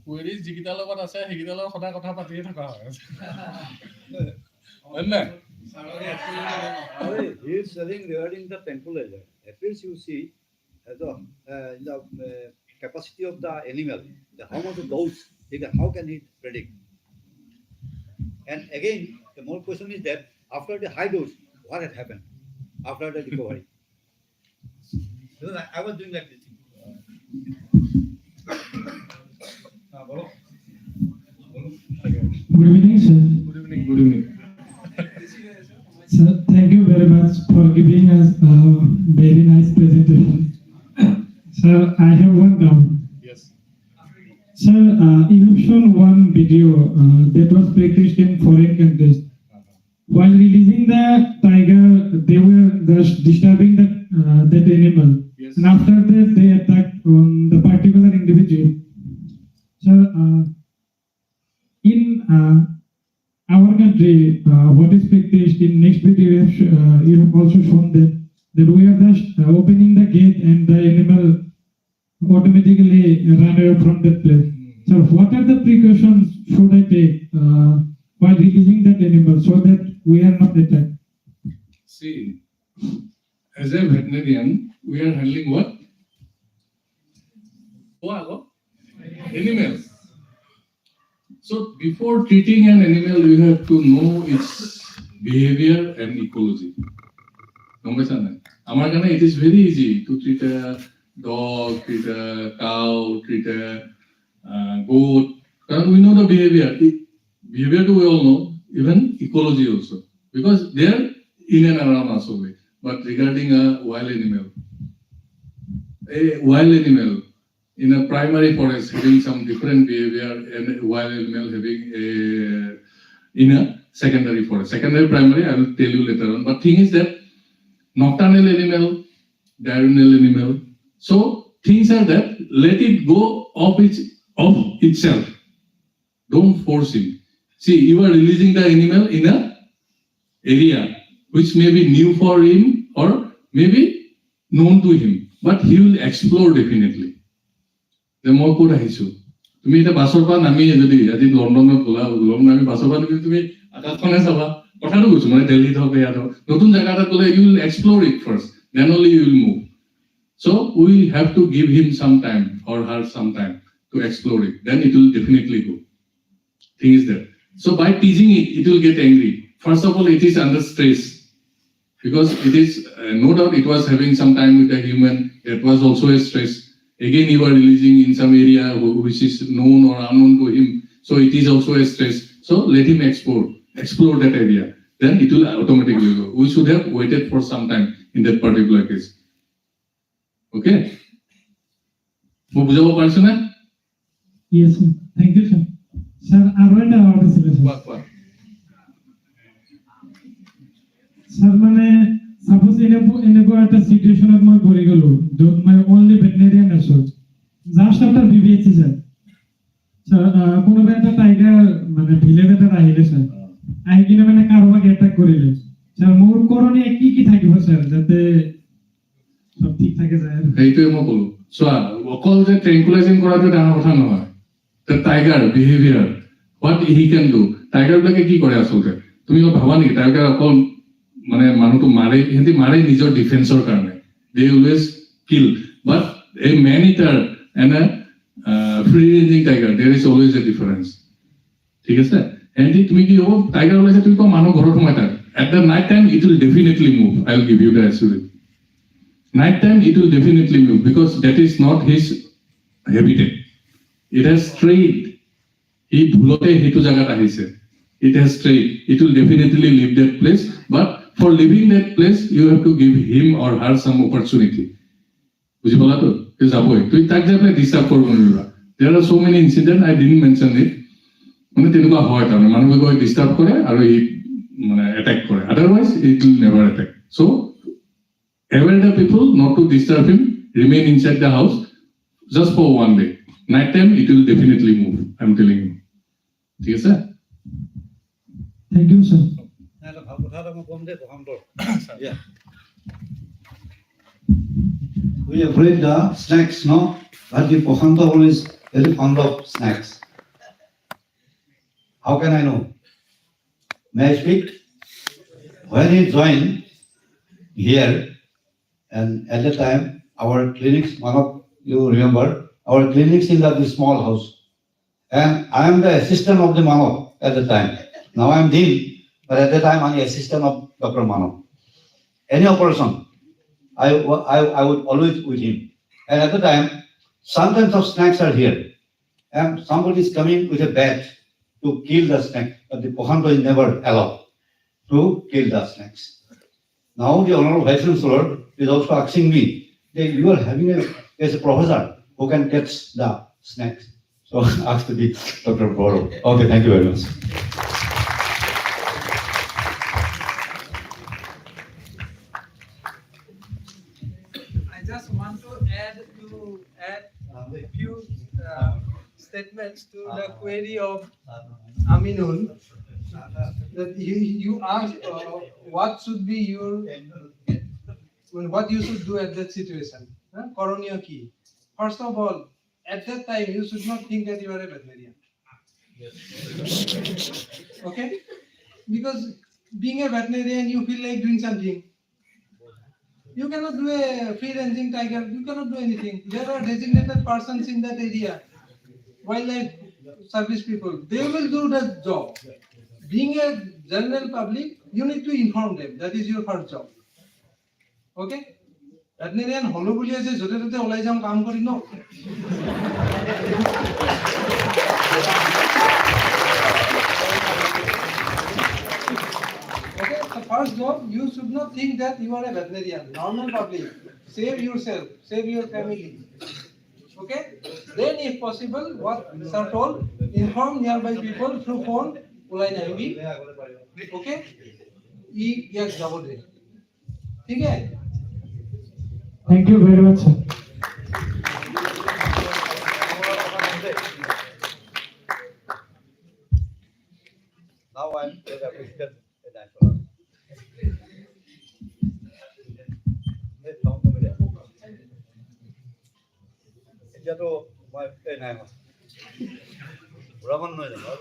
Queries যিকেইটাৰ লগত আছে সেইকেইটাৰ লগত সদায় কথা পাতিয়ে থকা হয়। হয় নাই? He is selling regarding the tranquilizer. At least you see the capacity of the animal, how much of dose, how can he predict? And again, the more question is that after the high dose, what had happened after the recovery? I was doing like this. Good evening, sir. Good evening. Good evening. Sir, thank you very much for giving us a very nice presentation. video that was practiced in foreign countries. While releasing the tiger, they were just disturbing that animal. Yes. And after that, they attacked on the particular individual. So, in our country, what is practiced in next video, you have also shown that we are just opening the gate and the animal automatically run away from that place. So, what are the precautions should I take while releasing that animal so that we are not attacked? See, as a veterinarian, we are handling what? Animals. So before treating an animal, you have to know its behavior and ecology. It is very easy to treat a dog, treat a cow, treat a goat. Because we know the behavior. Behavior we all know, even ecology also. Because they are in and around us only. But regarding a wild animal in a primary forest having some different behavior and a wild animal having in a secondary forest. Secondary, primary, I will tell you later on. But thing is that nocturnal animal, diurnal animal. So things are that let it go of itself. Don't force him. See, you are releasing the animal in a area which may be new for him or maybe known to him, but he will explore definitely. The more good I should. তুমি এটা বাছৰ পৰা নামি যদি আজি লণ্ডনত গলা নামি বাছৰ পৰা তুমি আকাশখনে চাবা কথাটো কৈছো মানে দিল্লীত হওক ইয়াত হওক নতুন জেগা এটাত গলে you will explore it first, then only you will move. So we have to give him some time or her some time to explore it, then it will definitely go. Thing is that. So by teasing it, it will get angry. First of all, it is under stress because it is no doubt it was having some time with a human. It was also a stress. Again, you are releasing in some area which is known or unknown to him. So it is also a stress. So let him explore that area. Then it will automatically go. We should have waited for some time in that particular case. Okay? Yes, sir. Thank you, sir. Sir, আরোটা order ছিল sir. Sir মানে suppose এনেকুৱা এটা সিচুয়েশনত মই পৰি গলো য'ত মই only veterinarian আছো জাস্ট আফটার বিবিএসি স্যার স্যাৰ কোনোবা এটা টাইগাৰ মানে ভিলেজ এটা আহিলে স্যাৰ আহি কিনে মানে কাৰোবাক এটাক কৰিলে স্যাৰ মোৰ কৰণীয় কি থাকিব স্যাৰ যাতে সব ঠিক থাকে যায় এইটোৱে মই ক'লো চোৱা অকল যে ট্ৰেংকুলাইজিং কৰাটো ডাঙৰ কথা নহয় the tiger behavior what he can do tiger বিলাকে কি কৰে আচলতে তুমি ভাবা নেকি tiger অকল মানে মানুহটো মাৰে নিজৰ ডিফেন্সৰ কাৰণে they always kill but a man eater and a free ranging tiger there is always a difference ঠিক আছে এন্ড তুমি কি হ'ব tiger ওলাইছে তুমি মানুহ ঘৰত সোমাই থাক at the night time it will definitely move I will give you the assurance night time it will definitely move because that is not his habitat. It has strayed. He bhulote hetu jagat ahise. It has strayed. It will definitely leave that place. But for leaving that place, you have to give him or her some opportunity. Buji pala to? He jaboi. Tui tak jable disturb korbo noriba. There are so many incidents I didn't mention it. Mane tenuka hoy ta manu go disturb kore aru he mane attack kore. Otherwise, it will never attack. So aware the people not to disturb him. Remain inside the house just for one day. Night time, it will definitely move. I'm telling you. Yes, sir. Thank you, sir. Yeah. We have read the snacks, no? But the Pohanto is very fond of snacks. How can I know? May I speak? When he joined here, and at the time, our clinics, one of you remember, our clinics in the small house. And I am the assistant of the Mano at the time. Now I am dean, but at the time I'm the assistant of Dr. Mano. Any operation, I would always with him. And at the time, some kinds of snacks are here. And somebody is coming with a bat to kill the snake, but the Pohanto is never allowed to kill the snakes. Now the Honorable Vice Chancellor is also asking me that you are having as a professor who can catch the snakes. So asked to be Dr. Boro. Okay, thank you very much. I just want to add a few statements to the query of Aminul. That you asked what should be your, what you should do at that situation. Koroniya ki. First of all, at that time you should not think that you are a veterinarian. Okay? Because being a veterinarian, you feel like doing something. You cannot do a free ranging tiger, you cannot do anything. There are designated persons in that area, wildlife service people, they will do the job. Being a general public, you need to inform them, that is your first job. Okay? Veterinarian holo boli ase jote jote olai jam kaam kori no. Okay, the first job, you should not think that you are a veterinarian. Normal public, save yourself, save your family. Okay? Then, if possible, what sir told, inform nearby people through phone. Ulai nahi. Okay? E yes, jabo de. ठीक है? Thank you very much, sir. Now I'm very appreciated in national. এতিয়াতো মই এই নাই মই নহয় জানো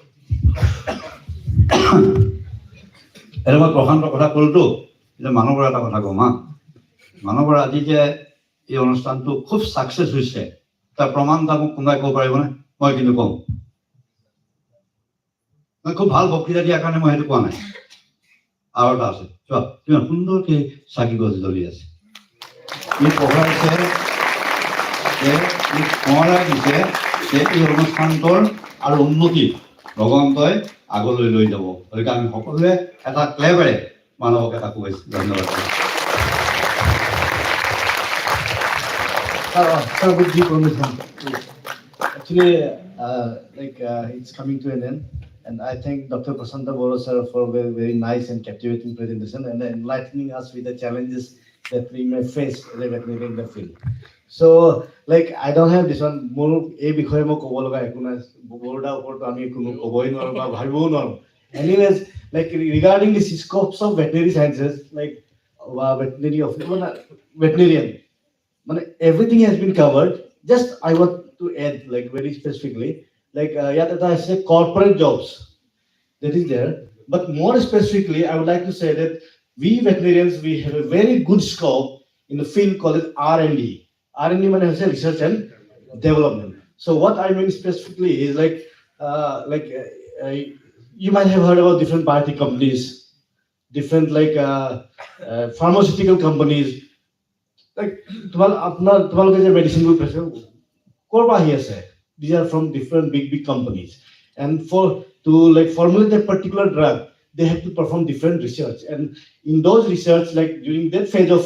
এটা মই প্ৰশান্ত কথা ক'লোতো এতিয়া মানৱৰ এটা কথা কম হা মানৱৰ আজি যে এই অনুষ্ঠানটো খুব ছাকচেছ হৈছে তাৰ প্ৰমাণ এটা মোক কোনোবাই ক'ব পাৰিবনে মই কিন্তু কম মই খুব ভাল বক্তৃতা দিয়াৰ কাৰণে মই সেইটো কোৱা নাই আৰু এটা আছে চোৱা কিমান সুন্দৰকৈ চাকি গছ জ্বলি আছে ই পঢ়াইছে যে ই সোঁৱৰাই দিছে যে এই অনুষ্ঠানটোৰ আৰু উন্নতি ভগৱন্তই আগলৈ লৈ যাব গতিকে আমি সকলোৱে এটা ক্লেবেৰে মানৱক এটা শুভেচ্ছা ধন্যবাদ Sir, with due permission, please. Actually, it's coming to an end, and I thank Dr. Prasanta Boro sir for a very, very nice and captivating presentation and enlightening us with the challenges that we may face as a veterinarian in the field. So, I don't have this one. More a bikhoye mo kobo loga ekuna borda upor to ami kono koboi noro ba bhabibo noro. Anyways, regarding the scopes of veterinary sciences, veterinarian. Everything has been covered. Just I want to add, very specifically, that I say corporate jobs that is there. But more specifically, I would like to say that we veterinarians we have a very good scope in the field called R&D. R&D means research and development. So what I mean specifically is you might have heard about different biotech companies, different pharmaceutical companies. তোমালোকে যে মেডিচিনবোৰ পাইছে ক'ৰ পৰা আহি আছে these are from different big companies and to formulate a particular drug they have to perform different research and in those research during that phase of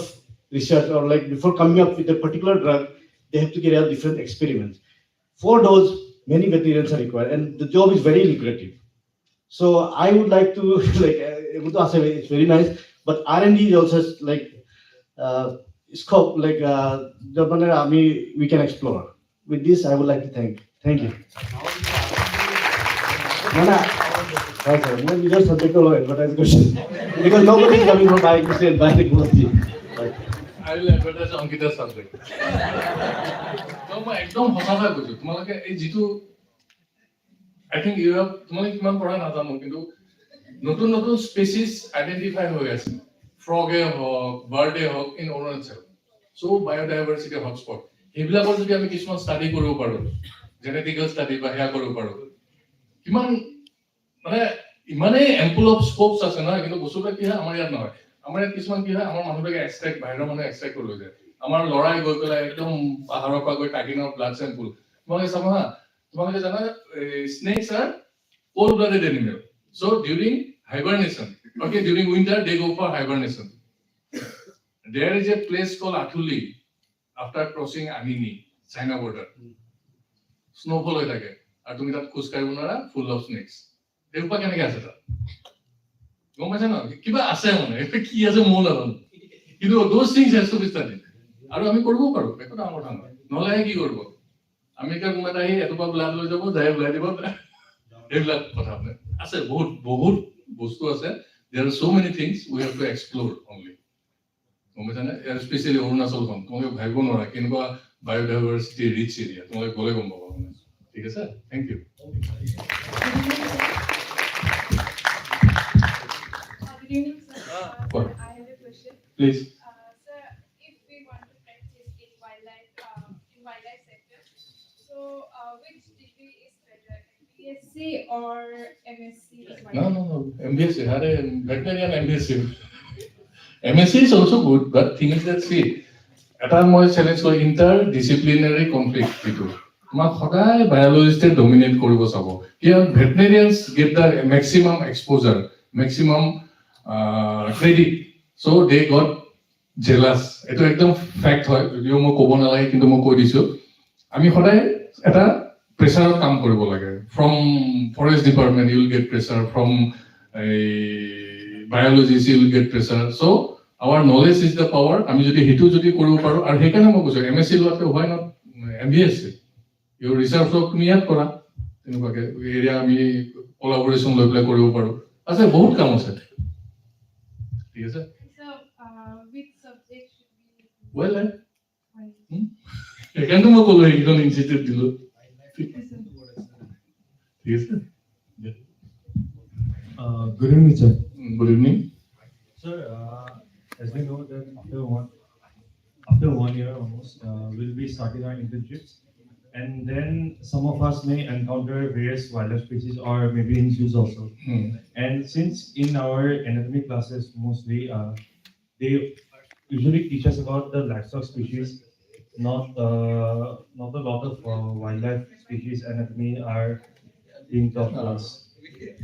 research or before coming up with a particular drug they have to carry out different experiments for those many veterinarians are required and the job is very lucrative so I would like to it's very nice but R&D is also scope we can explore. With this, I would like to thank you. Just subject to advertise question because nobody is coming from biotechnology. I will advertise Ankita's subject. No, I don't have to I think you have নতুন species identify হৈ আছে frog bird in Arunachal. So biodiversity hotspot. সেইবিলাকৰ যদি আমি কিছুমান study কৰিব পাৰো genetical study বা হেয়া কৰিব পাৰো ইমানে এম্পল অফ স্কোপছ আছে না কিন্তু বস্তুটা কি হয় আমাৰ ইয়াত নহয় আমাৰ ইয়াত কিছুমান কি হয় আমাৰ মানুহবিলাকে এক্সট্ৰেক্ট বাহিৰৰ মানুহে এক্সট্ৰেক্ট কৰি লৈ যায় আমাৰ লৰাই গৈ পেলাই একদম পাহাৰৰ পৰা গৈ টাকিনৰ ব্লাড চেম্পল তোমালোকে চাবা হা তোমালোকে জানা snakes are cold blooded animal so during hibernation during winter they go for hibernation. There is a place called Athuli after crossing Amini, China border. Snowfall হৈ থাকে আৰু তুমি তাত খোজ কাঢ়িব নোৱাৰা, ফুল অফ স্নেক্স। এইসোপা কেনেকে আছে তাত? গম পাইছা ন? কিবা আছে মানে, কি আছে মোৰ নাজানো, কিন্তু those things has to be studied। আৰু আমি কৰিবও পাৰো, একো ডাঙৰ কথা নহয়। নহ'লে কি কৰিব? আমেৰিকাৰ কোনোবা এটা আহি এটোপা ব্লাড লৈ যাব, যাই ওলাই দিব, এইবিলাক কথা আছে। বহুত বহুত বস্তু আছে। There are so many things we have to explore only। গম পাইছানে? স্পেচিয়েলি অৰুণাচলখন তোমালোকে ভাবিব নোৱাৰা কেনেকুৱা বায়'ডাইভাৰ্চিটি ৰিচ এৰিয়া, তোমালোকে গ'লে গম পাবা মানে। ঠিক আছে, thank you. Good evening, sir. What? I have a question. Please. Sir, if we want to practice in wildlife sector, so which degree is better, BSc or MSc in wildlife? No. MBSc. Had a veterinarian MBSc. MSc is also good, but thing is that see, এটা মই challenge কৰি interdisciplinary conflict এইটো তোমাক সদায় বায়'লজিষ্টে dominate কৰিব চাব। কিয়? Veterinarians get the maximum exposure, maximum credit, so' they goat jealous. এইটো একদম ফেক্ট হয়, যদিও মই ক'ব নালাগে, কিন্তু মই কৈ দিছোঁ। আমি সদায় এটা প্ৰেছাৰত কাম কৰিব লাগে। From forest department you will get pressure, from biologist you will get pressure, so our knowledge is the power। আমি যদি হেতু যদি কৰিব পাৰো, আৰু সেইকাৰণে মই কৈছো MSc লোৱাতে why not MBSc, your research work তুমি ইয়াত কৰা, তেনেকুৱাকে এৰিয়া আমি কোলাবোৰেশ্যন লৈ পেলাই কৰিব পাৰো। আছে বহুত কাম আছে। ঠিক আছে, So, which subject should we? well সেইকাৰণে মই ক'লো সেইখন ইনষ্টিটিউট দিলো। ঠিক আছে। Good evening, sir. Good evening. Sir, as we know that after 1 year almost, we'll be starting our internships, and then some of us may encounter various wildlife species or maybe in zoos also. And since in our anatomy classes mostly, they usually teach us about the livestock species, not a lot of wildlife species anatomy are being taught to us.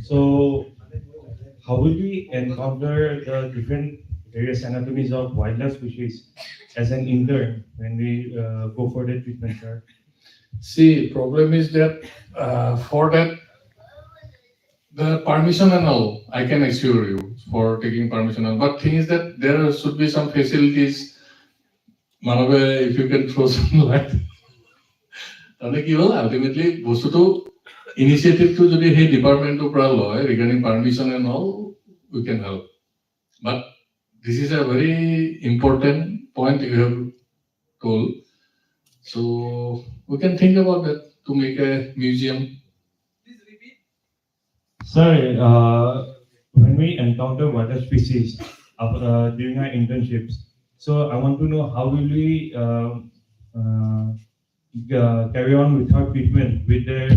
So how will we encounter the different various anatomies of wildlife species as an intern when we go for the treatment, sir? See, problem is that for that the permission and all, I can assure you for taking permission and, but thing is that there should be some facilities. Manabe, if you can throw some light. তাহলে কি হল ultimately বস্তুটো ইনিচিয়েটিভটো যদি সেই ডিপাৰ্টমেণ্টৰ পৰা লয় regarding permission and all, we can help. But this is a very important point you have told. So we can think about that to make a museum. Please repeat. Sir, when we encounter wildlife species during our internships, so I want to know how will we carry on with our treatment with their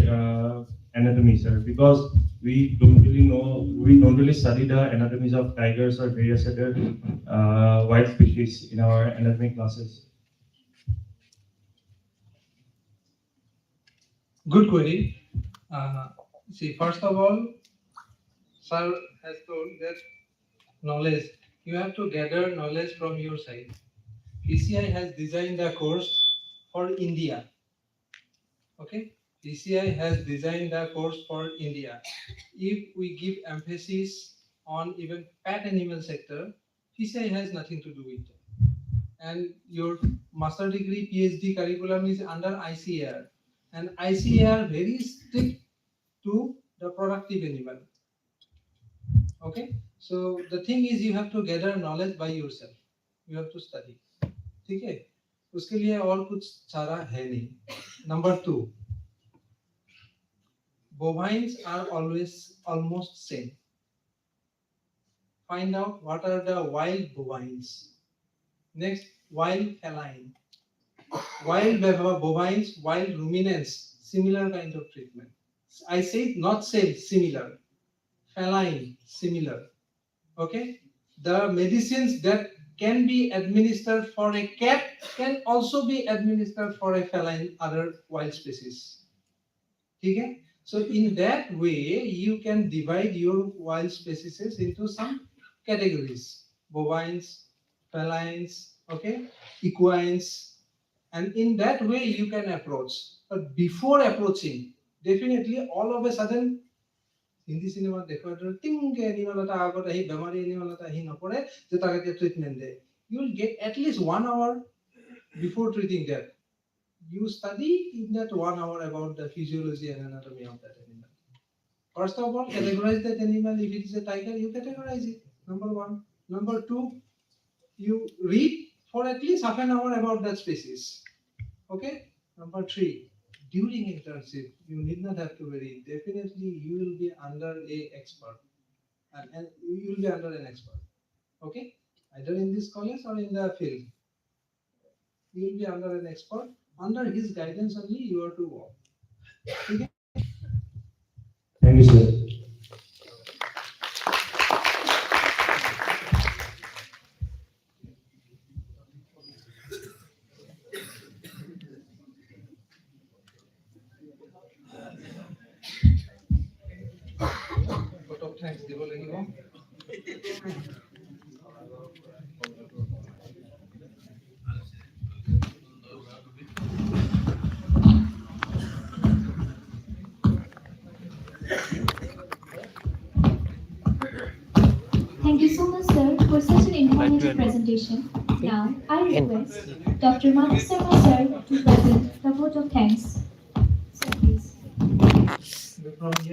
anatomy, sir, because we don't really study the anatomies of tigers or various other wild species in our anatomy classes. Good query. See, first of all, sir has told that knowledge, you have to gather knowledge from your side. PCI has designed a course for India. Okay? PCI has designed a course for India. If we give emphasis on even pet animal sector, PCI has nothing to do with it. And your master degree, PhD curriculum is under ICAR. And ICAR very strict to the productive animal. Okay? So the thing is you have to gather knowledge by yourself. You have to study. ठीक है? उसके लिए और कुछ चारा है नहीं. Number 2, bovines are always almost same. Find out what are the wild bovines. Next, wild feline. Wild bovines, wild ruminants, similar kind of treatment. I say not same, similar. Feline, similar. Okay? The medicines that can be administered for a cat can also be administered for a feline, other wild species. Okay? So in that way, you can divide your wild species into some categories: bovines, felines, okay, equines, and in that way you can approach. But before approaching, definitely all of a sudden Hindi cinema decoder ting animal ata agot ahi bemari animal ata ahi napore je target treatment de. You will get at least 1 hour before treating that. You study in that 1 hour about the physiology and anatomy of that animal. First of all, categorize that animal. If it is a tiger, you categorize it. Number one. Number two, you read for at least half an hour about that species. Okay. Number three, during internship, you need not have to read. Definitely, you will be under a expert, and you will be under an expert. Okay, either in this college or in the field, you will be under an expert. Under his guidance only, you are to walk. Okay? Thank you, sir. Vote of thanks দিব লাগিব। Thank you so much, sir, for such an informative presentation. Now, I request Dr. Madhu Sharma, sir, to present the vote of thanks. Sir, please. From